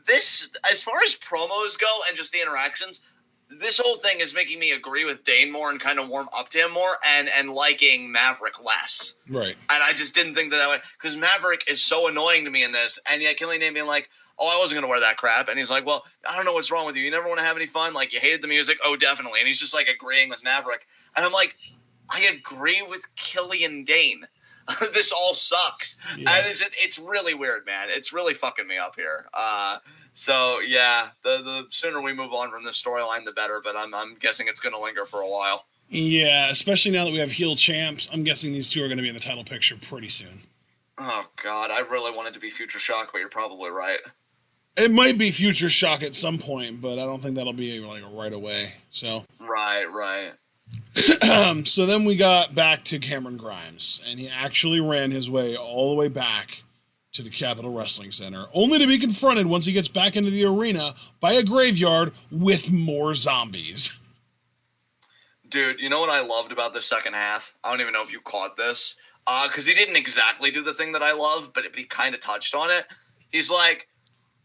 This, as far as promos go and just the interactions, this whole thing is making me agree with Dane more and kind of warm up to him more and liking Maverick less. Right. And I just didn't think that way because Maverick is so annoying to me in this. And yet Killian Dane being like, oh, I wasn't going to wear that crap. And he's like, well, I don't know what's wrong with you. You never want to have any fun? Like, you hated the music? Oh, definitely. And he's just like agreeing with Maverick. And I'm like, I agree with Killian Dane. This all sucks. Yeah. And it's really weird, man. It's really fucking me up here. So yeah, the sooner we move on from this storyline, the better. But I'm guessing it's going to linger for a while. Yeah, especially now that we have heel champs. I'm guessing these two are going to be in the title picture pretty soon. Oh God, I really wanted to be Future Shock, but you're probably right. It might be Future Shock at some point, but I don't think that'll be like right away. So right. So then we got back to Cameron Grimes, and he actually ran his way all the way back to the Capitol Wrestling Center, only to be confronted once he gets back into the arena by a graveyard with more zombies. Dude, you know what I loved about the second half? I don't even know if you caught this, because he didn't exactly do the thing that I love, but he kind of touched on it. He's like,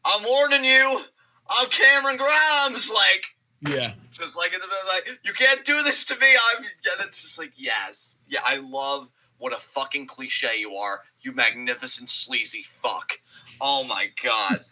I'm warning you, I'm Cameron Grimes, like, yeah. Just like, you can't do this to me. It's just like, yes. Yeah, I love what a fucking cliche you are, you magnificent sleazy fuck. Oh my God.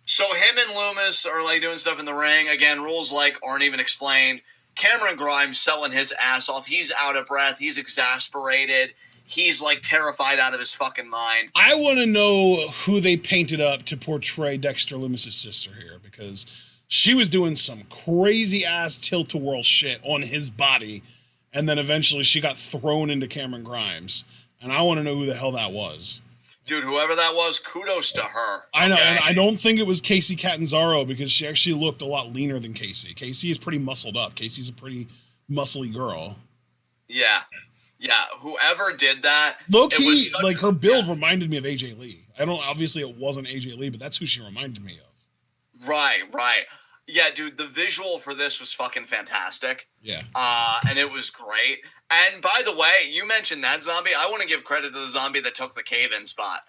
So him and Loomis are like doing stuff in the ring. Again, rules like aren't even explained. Cameron Grimes selling his ass off. He's out of breath. He's exasperated. He's like terrified out of his fucking mind. I want to know who they painted up to portray Dexter Loomis's sister here, because she was doing some crazy ass tilt-a-whirl shit on his body, and then eventually she got thrown into Cameron Grimes. And I want to know who the hell that was. Dude, whoever that was, kudos to her. I know, and I don't think it was Casey Catanzaro because she actually looked a lot leaner than Casey. Casey is pretty muscled up. Casey's a pretty muscly girl. Yeah, whoever did that, low-key, like her build reminded me of AJ Lee. Obviously it wasn't AJ Lee, but that's who she reminded me of. Right. Yeah, dude, the visual for this was fucking fantastic. Yeah. And it was great. And by the way, you mentioned that zombie. I want to give credit to the zombie that took the cave-in spot.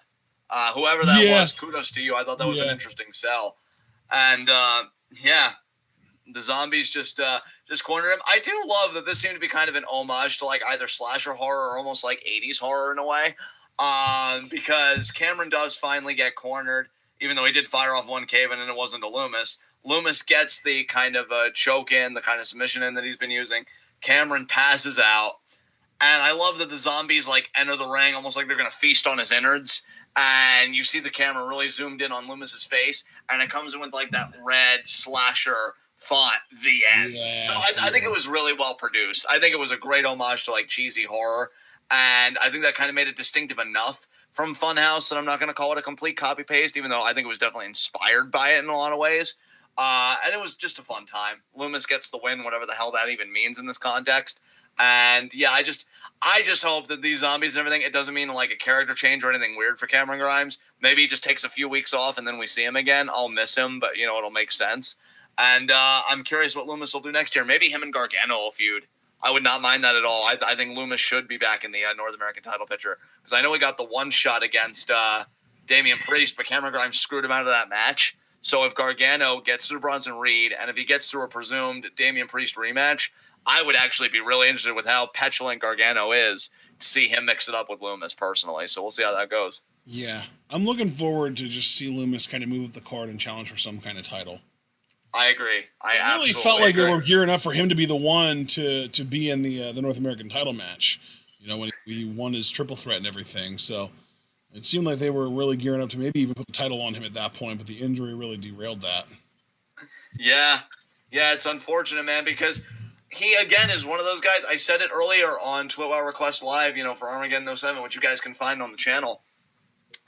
Whoever that was, kudos to you. I thought that was an interesting sell. And, the zombies just cornered him. I do love that this seemed to be kind of an homage to, like, either slasher horror or almost, like, 80s horror in a way. Because Cameron does finally get cornered, even though he did fire off one cave-in and it wasn't a Loomis. Loomis gets the kind of choke in, the kind of submission in that he's been using. Cameron passes out. And I love that the zombies, like, enter the ring almost like they're going to feast on his innards. And you see the camera really zoomed in on Loomis's face. And it comes in with, like, that red slasher font, the end. Yeah, so I think it was really well produced. I think it was a great homage to, like, cheesy horror. And I think that kind of made it distinctive enough from Funhouse that I'm not going to call it a complete copy-paste, even though I think it was definitely inspired by it in a lot of ways. And it was just a fun time. Loomis gets the win, whatever the hell that even means in this context. And yeah, I just hope that these zombies and everything, it doesn't mean like a character change or anything weird for Cameron Grimes. Maybe he just takes a few weeks off and then we see him again. I'll miss him, but it'll make sense. And I'm curious what Loomis will do next year. Maybe him and Gargano will feud. I would not mind that at all. I think Loomis should be back in the North American title picture, because I know he got the one shot against Damien Priest, but Cameron Grimes screwed him out of that match. So if Gargano gets through Bronson Reed, and if he gets through a presumed Damien Priest rematch, I would actually be really interested with how petulant Gargano is to see him mix it up with Loomis personally. So we'll see how that goes. Yeah, I'm looking forward to just see Loomis kind of move up the card and challenge for some kind of title. I agree. I really felt like they were gearing up for him to be the one to be in the North American title match. When he won his triple threat and everything. So it seemed like they were really gearing up to maybe even put the title on him at that point, but the injury really derailed that. Yeah, it's unfortunate, man, because he, again, is one of those guys. I said it earlier on TWitWoW Request Live, for Armageddon 07, which you guys can find on the channel.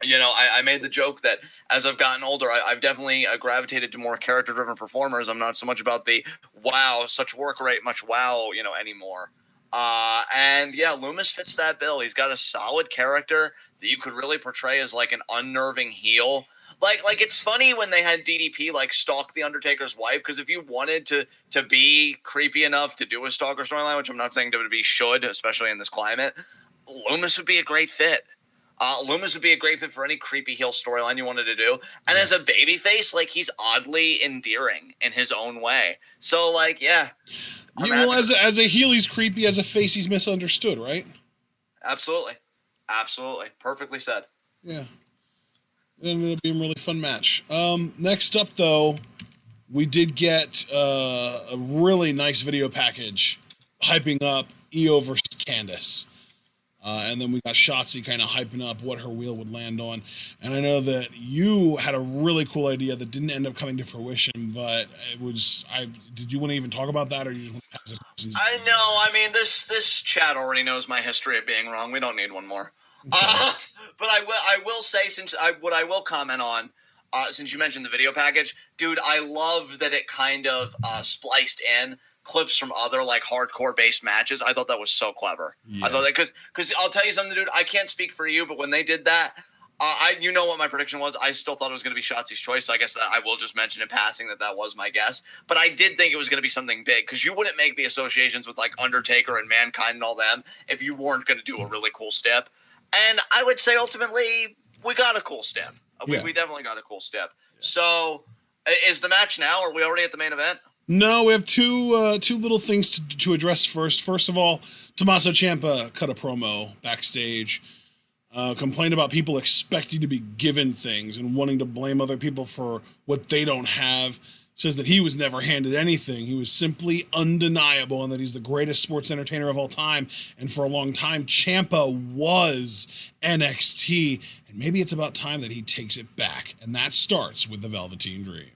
I made the joke that as I've gotten older, I've definitely gravitated to more character-driven performers. I'm not so much about the wow, such work rate, much wow, anymore. And yeah, Loomis fits that bill. He's got a solid character that you could really portray as like an unnerving heel. Like it's funny when they had DDP like stalk the Undertaker's wife, because if you wanted to be creepy enough to do a stalker storyline, which I'm not saying WWE should, especially in this climate, Loomis would be a great fit. Loomis would be a great fit for any creepy heel storyline you wanted to do. And as a babyface, like, he's oddly endearing in his own way. So, like, yeah. Well, as a heel, he's creepy. As a face, he's misunderstood, right? Absolutely. Perfectly said. Yeah. It ended up being a really fun match. Next up, though, we did get a really nice video package hyping up Io versus Candice. And then we got Shotzi kind of hyping up what her wheel would land on. And I know that you had a really cool idea that didn't end up coming to fruition, but it was, did you want to even talk about that, or you just want to pass it? I know. I mean, this chat already knows my history of being wrong. We don't need one more. But I will say, what I will comment on, since you mentioned the video package, dude, I love that it kind of spliced in clips from other like hardcore based matches. I thought that was so clever. Yeah. I thought that because I'll tell you something, dude. I can't speak for you, but when they did that, you know what my prediction was. I still thought it was going to be Shotzi's choice. So I guess that I will just mention in passing that was my guess. But I did think it was going to be something big, because you wouldn't make the associations with like Undertaker and Mankind and all them if you weren't going to do a really cool step. And I would say ultimately we got a cool step. We definitely got a cool step. Yeah. So is the match now? Are we already at the main event? No, we have two little things to address first. First of all, Tommaso Ciampa cut a promo backstage, complained about people expecting to be given things and wanting to blame other people for what they don't have. Says that he was never handed anything. He was simply undeniable, and that he's the greatest sports entertainer of all time. And for a long time, Ciampa was NXT. And maybe it's about time that he takes it back. And that starts with the Velveteen Dream.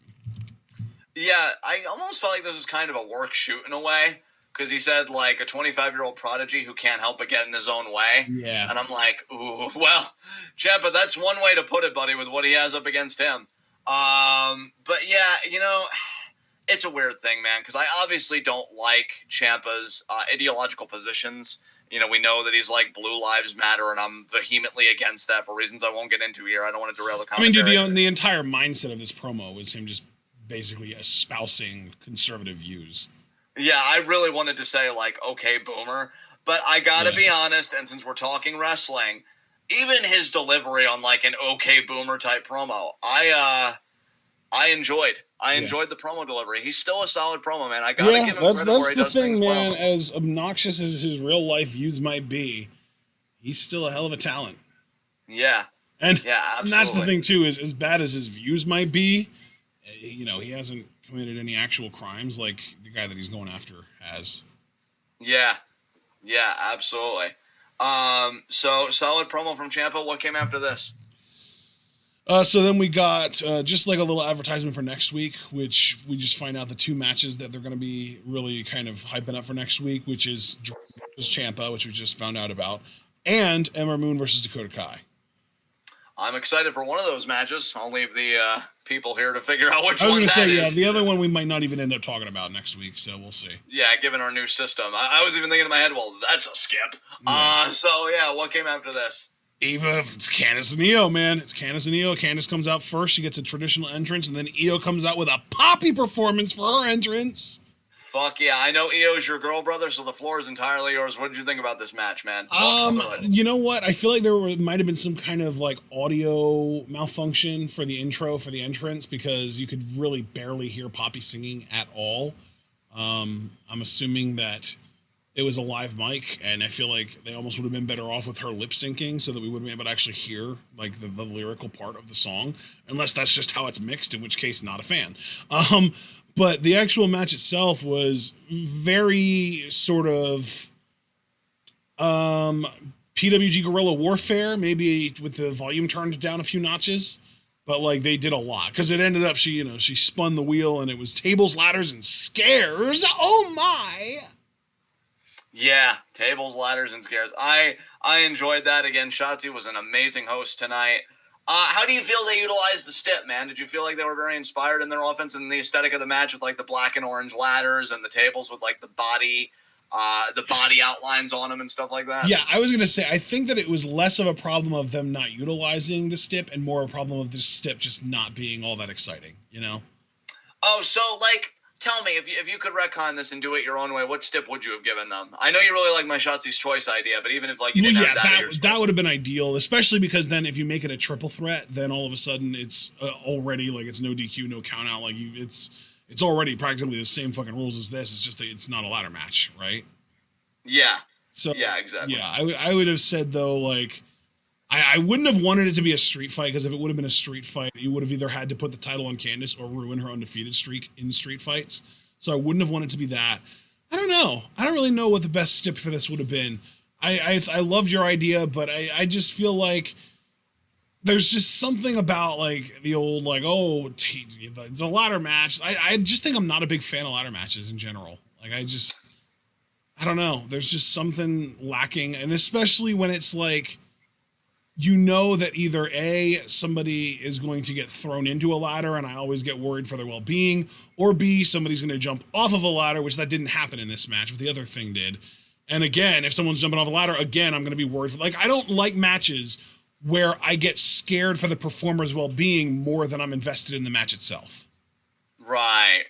Yeah, I almost felt like this was kind of a work shoot in a way, because he said, like, a 25-year-old prodigy who can't help but get in his own way. Yeah. And I'm like, ooh, well, Ciampa, that's one way to put it, buddy, with what he has up against him. But yeah, it's a weird thing, man, because I obviously don't like Ciampa's ideological positions. We know that he's like Blue Lives Matter, and I'm vehemently against that for reasons I won't get into here. I don't want to derail the commentary. I mean, dude, the entire mindset of this promo was him just basically espousing conservative views. Yeah, I really wanted to say, like, okay, boomer, but I gotta be honest, and since we're talking wrestling, even his delivery on, like, an okay boomer type promo, I enjoyed. I enjoyed the promo delivery. He's still a solid promo, man. I gotta give him credit where he does things well. That's the thing, man. As obnoxious as his real life views might be, he's still a hell of a talent. Yeah. And absolutely. That's the thing, too, is as bad as his views might be, he hasn't committed any actual crimes like the guy that he's going after has. Yeah, absolutely. So solid promo from Ciampa. What came after this? So then we got just like a little advertisement for next week, which we just find out the two matches that they're going to be really kind of hyping up for next week, which is Ciampa, which we just found out about, and Ember Moon versus Dakota Kai. I'm excited for one of those matches. I'll leave the people here to figure out which one that is. I was going to say, yeah, the other one we might not even end up talking about next week, so we'll see. Yeah, given our new system. I was even thinking in my head, well, that's a skip. Yeah. So, yeah, what came after this? Eva, it's Candice and Io, man. It's Candice and Io. Candice comes out first. She gets a traditional entrance, and then Io comes out with a poppy performance for her entrance. Fuck yeah. I know Io's your girl, brother, so the floor is entirely yours. What did you think about this match, man? You know what? I feel like might have been some kind of like audio malfunction for the intro, for the entrance, because you could really barely hear Poppy singing at all. I'm assuming that it was a live mic, and I feel like they almost would have been better off with her lip syncing so that we would have been able to actually hear like the lyrical part of the song, unless that's just how it's mixed, in which case not a fan. But the actual match itself was very sort of PWG Guerrilla Warfare, maybe with the volume turned down a few notches. But like they did a lot, because it ended up she spun the wheel and it was tables, ladders, and scares. Oh my! Yeah, tables, ladders, and scares. I enjoyed that. Again, Shotzi was an amazing host tonight. How do you feel they utilized the stip, man? Did you feel like they were very inspired in their offense and the aesthetic of the match with like the black and orange ladders and the tables with like the body outlines on them and stuff like that? Yeah, I was gonna say I think that it was less of a problem of them not utilizing the stip and more a problem of the stip just not being all that exciting, you know? Oh, so like, tell me, if you could retcon this and do it your own way, what stip would you have given them? I know you really like my Shotzi's Choice idea, but even if like you didn't have that would have been ideal, especially because then if you make it a triple threat, then all of a sudden it's already like it's no DQ, no count out, like it's already practically the same fucking rules as this. It's just that it's not a ladder match, right? Yeah. So yeah, exactly. Yeah, I would have said though, like I wouldn't have wanted it to be a street fight, because if it would have been a street fight, you would have either had to put the title on Candice or ruin her undefeated streak in street fights. So I wouldn't have wanted it to be that. I don't know. I don't really know what the best stip for this would have been. I loved your idea, but I just feel like there's just something about like the old like, oh, it's a ladder match. I just think I'm not a big fan of ladder matches in general. Like I don't know. There's just something lacking, and especially when it's like, you know that either A, somebody is going to get thrown into a ladder, and I always get worried for their well-being, or B, somebody's going to jump off of a ladder, which that didn't happen in this match, but the other thing did. And again, if someone's jumping off a ladder, again, I'm going to be worried. Like, I don't like matches where I get scared for the performer's well-being more than I'm invested in the match itself. Right,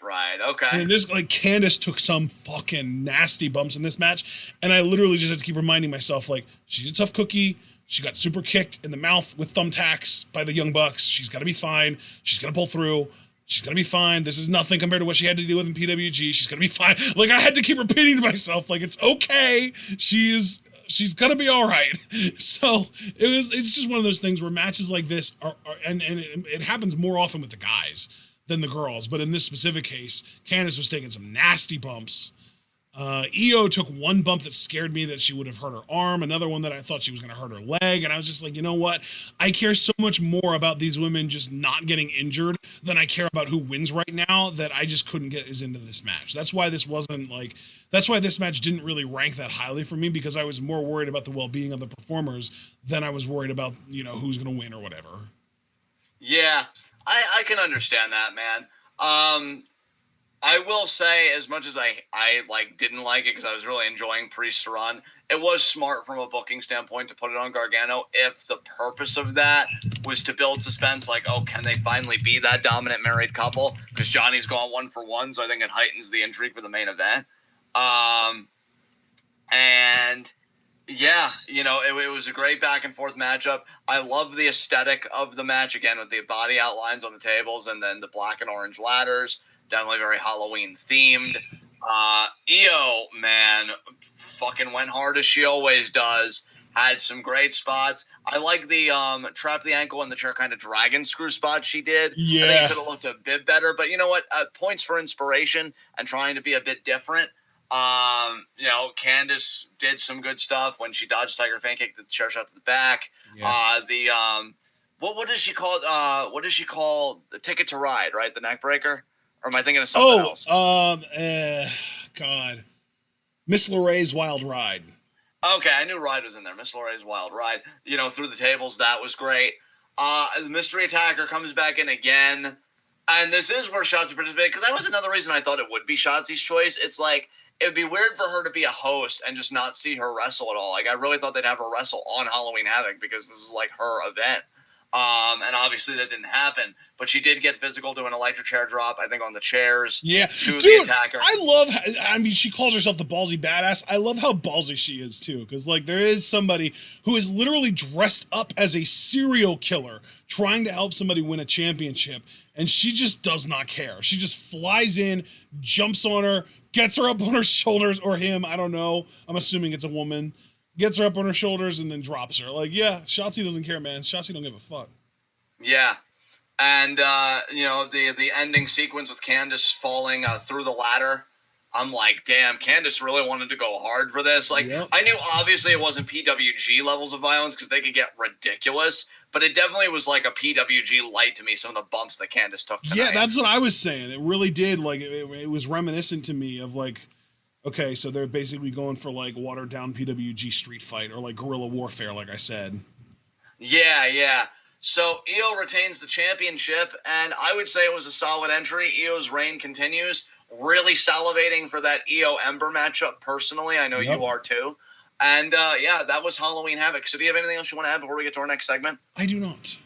okay. And this, like, Candice took some fucking nasty bumps in this match, and I literally just had to keep reminding myself, like, she's a tough cookie. She got super kicked in the mouth with thumbtacks by the Young Bucks. She's got to be fine. She's going to pull through. She's going to be fine. This is nothing compared to what she had to deal with in PWG. She's going to be fine. Like, I had to keep repeating to myself, like, it's okay. She's going to be all right. So it's just one of those things where matches like this and it happens more often with the guys than the girls. But in this specific case, Candice was taking some nasty bumps. Io took one bump that scared me that she would have hurt her arm, another one that I thought she was going to hurt her leg, and I was just like, you know what? I care so much more about these women just not getting injured than I care about who wins right now, that I just couldn't get as into this match. That's why this match didn't really rank that highly for me, because I was more worried about the well-being of the performers than I was worried about, you know, who's going to win or whatever. Yeah, I can understand that, man. I will say, as much as I like didn't like it because I was really enjoying Priest's run, it was smart from a booking standpoint to put it on Gargano if the purpose of that was to build suspense, like, oh, can they finally be that dominant married couple? Because Johnny's gone 1-for-1, so I think it heightens the intrigue for the main event. And yeah, you know, it was a great back and forth matchup. I love the aesthetic of the match, again, with the body outlines on the tables and then the black and orange ladders. Definitely very Halloween themed. Io, man, fucking went hard as she always does. Had some great spots. I like the trap the ankle and the chair kind of dragon screw spot she did. Yeah. I think it could have looked a bit better, but you know what? Points for inspiration and trying to be a bit different. You know, Candice did some good stuff when she dodged Tiger Fan Kick, the chair shot to the back. Yeah. What does she call it? What does she call the Ticket to Ride, right? The neck breaker? Or am I thinking of something else? God. Miss LeRae's Wild Ride. Okay, I knew Ride was in there. Miss Lorraine's Wild Ride. Through the tables, that was great. The Mystery Attacker comes back in again. And this is where Shotzi participated, because that was another reason I thought it would be Shotzi's choice. It's like, it would be weird for her to be a host and just not see her wrestle at all. Like, I really thought they'd have her wrestle on Halloween Havoc, because this is like her event. And obviously that didn't happen. But she did get physical doing an electric chair drop, I think, on the chairs. Yeah. To Dude, the Attacker. She calls herself the ballsy badass. I love how ballsy she is, too. Because, like, there is somebody who is literally dressed up as a serial killer trying to help somebody win a championship. And she just does not care. She just flies in, jumps on her, gets her up on her shoulders, or him, I don't know. I'm assuming it's a woman. Gets her up on her shoulders and then drops her. Like, yeah, Shotzi doesn't care, man. Shotzi don't give a fuck. Yeah. And, the ending sequence with Candice falling through the ladder, I'm like, damn, Candice really wanted to go hard for this. Like, yep. I knew obviously it wasn't PWG levels of violence because they could get ridiculous, but it definitely was like a PWG light to me, some of the bumps that Candice took tonight. Yeah, that's what I was saying. It really did. Like, it was reminiscent to me of, like, okay, so they're basically going for, like, watered-down PWG street fight or, like, guerrilla warfare, like I said. Yeah. So, Io retains the championship, and I would say it was a solid entry. Io's reign continues. Really salivating for that Io Ember matchup, personally. I know you are, too. And, that was Halloween Havoc. So, do you have anything else you want to add before we get to our next segment? I do not.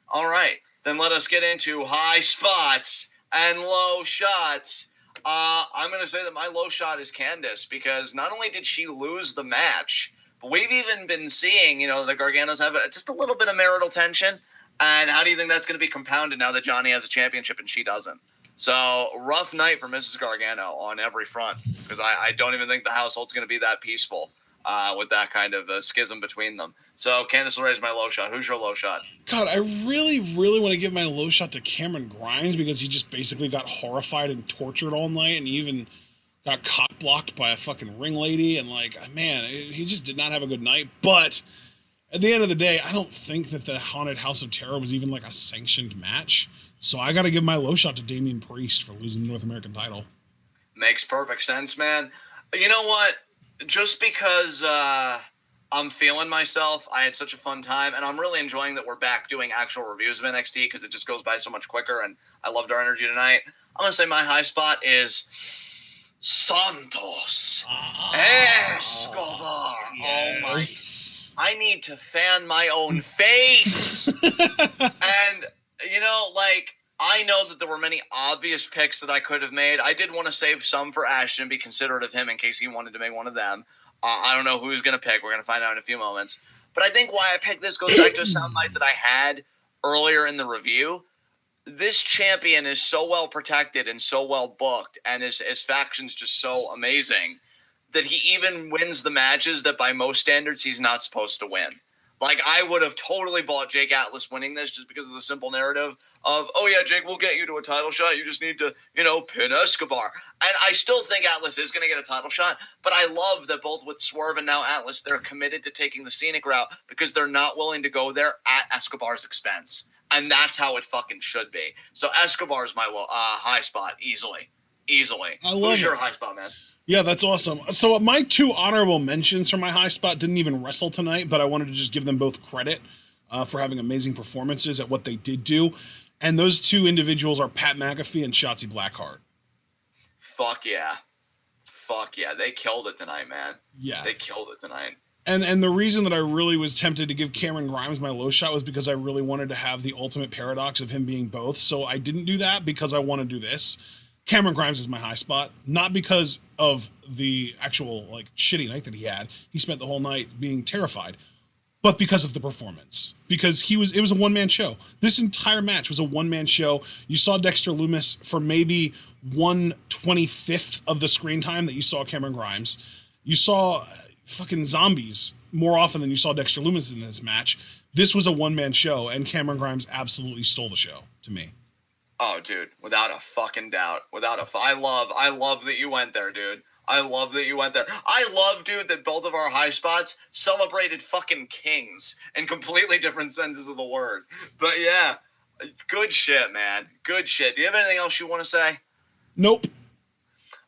All right. Then let us get into high spots and low shots. I'm going to say that my low shot is Candice, because not only did she lose the match, but we've even been seeing, the Garganos have just a little bit of marital tension. And how do you think that's going to be compounded now that Johnny has a championship and she doesn't? So, rough night for Mrs. Gargano on every front, because I don't even think the household's going to be that peaceful with that kind of schism between them. So, Candice LeRae is my low shot. Who's your low shot? God, I really, really want to give my low shot to Cameron Grimes, because he just basically got horrified and tortured all night, and he even got cock-blocked by a fucking ring lady, and, like, man, he just did not have a good night. But at the end of the day, I don't think that the Haunted House of Terror was even, like, a sanctioned match. So I got to give my low shot to Damien Priest for losing the North American title. Makes perfect sense, man. You know what? Just because I'm feeling myself, I had such a fun time, and I'm really enjoying that we're back doing actual reviews of NXT, because it just goes by so much quicker, and I loved our energy tonight. I'm going to say my high spot is Santos Escobar. Yes. Oh my! I need to fan my own face. And I know that there were many obvious picks that I could have made. I did want to save some for Ashton, be considerate of him in case he wanted to make one of them. I don't know who he's going to pick. We're going to find out in a few moments. But I think why I picked this goes back to a soundbite that I had earlier in the review. This champion is so well protected and so well booked, and his faction's just so amazing that he even wins the matches that by most standards he's not supposed to win. Like, I would have totally bought Jake Atlas winning this just because of the simple narrative of, oh yeah, Jake, we'll get you to a title shot. You just need to, pin Escobar. And I still think Atlas is going to get a title shot, but I love that both with Swerve and now Atlas, they're committed to taking the scenic route because they're not willing to go there at Escobar's expense. And that's how it fucking should be. So Escobar's my high spot, easily. I love Who's your high spot, man? Yeah, that's awesome. So my two honorable mentions for my high spot didn't even wrestle tonight, but I wanted to just give them both credit for having amazing performances at what they did do. And those two individuals are Pat McAfee and Shotzi Blackheart. Fuck yeah. They killed it tonight, man. Yeah. They killed it tonight. And the reason that I really was tempted to give Cameron Grimes my low shot was because I really wanted to have the ultimate paradox of him being both. So I didn't do that because I want to do this. Cameron Grimes is my high spot, not because of the actual shitty night that he had. He spent the whole night being terrified, but because of the performance. Because it was a one-man show. This entire match was a one-man show. You saw Dexter Lumis for maybe 1/25th of the screen time that you saw Cameron Grimes. You saw fucking zombies more often than you saw Dexter Lumis in this match. This was a one-man show, and Cameron Grimes absolutely stole the show to me. Oh, dude, without a fucking doubt. I love that you went there, dude. I love that you went there. I love, dude, that both of our high spots celebrated fucking kings in completely different senses of the word. But yeah, good shit, man. Good shit. Do you have anything else you want to say? Nope.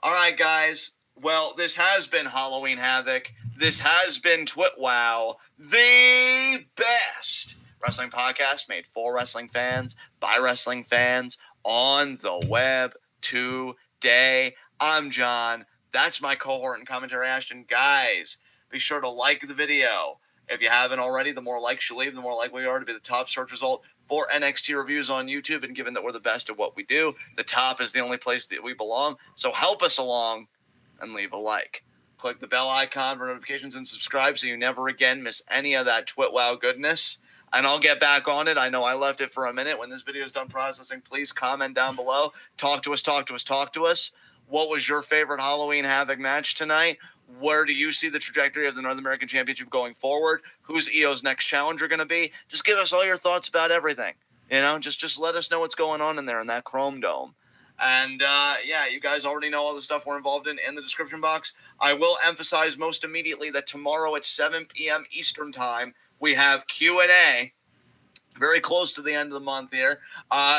All right, guys. Well, this has been Halloween Havoc. This has been TWitWoW, the best wrestling podcast made for wrestling fans, by wrestling fans, on the web today. I'm John. That's my cohort and commentary, Ashton. Guys, be sure to like the video. If you haven't already, the more likes you leave, the more likely we are to be the top search result for NXT reviews on YouTube. And given that we're the best at what we do, the top is the only place that we belong. So help us along and leave a like. Click the bell icon for notifications and subscribe so you never again miss any of that TWitWoW goodness. And I'll get back on it. I know I left it for a minute. When this video is done processing, please comment down below. Talk to us. What was your favorite Halloween Havoc match tonight? Where do you see the trajectory of the North American Championship going forward? Who's EO's next challenger going to be? Just give us all your thoughts about everything. Just let us know what's going on in there in that Chrome Dome. And, you guys already know all the stuff we're involved in the description box. I will emphasize most immediately that tomorrow at 7 p.m. Eastern Time, we have Q&A. Very close to the end of the month here.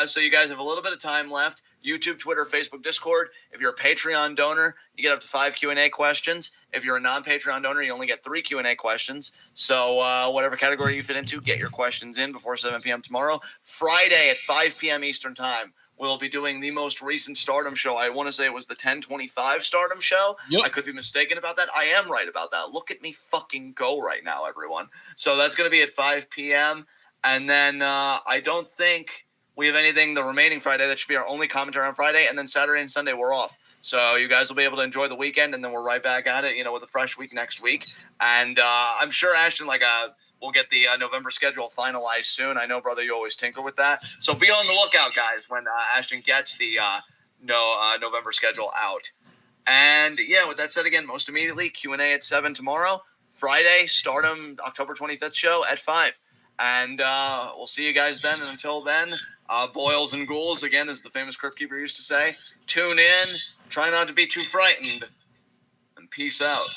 So you guys have a little bit of time left. YouTube, Twitter, Facebook, Discord. If you're a Patreon donor, you get up to 5 Q&A questions. If you're a non-Patreon donor, you only get 3 Q&A questions. So whatever category you fit into, get your questions in before 7 p.m. tomorrow. Friday at 5 p.m. Eastern Time, we'll be doing the most recent Stardom show. I want to say it was the 10/25 Stardom show. Yep. I could be mistaken about that. I am right about that. Look at me fucking go right now, everyone. So that's going to be at 5 p.m. And then I don't think we have anything the remaining Friday. That should be our only commentary on Friday. And then Saturday and Sunday, we're off. So you guys will be able to enjoy the weekend, and then we're right back at it, with a fresh week next week. And I'm sure, Ashton, we'll get the November schedule finalized soon. I know, brother, you always tinker with that. So be on the lookout, guys, when Ashton gets the November schedule out. And, with that said, again, most immediately, Q&A at 7 tomorrow. Friday, Stardom, October 25th show at 5. And we'll see you guys then. And until then, boils and ghouls, again, as the famous Crypt Keeper used to say, tune in, try not to be too frightened, and peace out.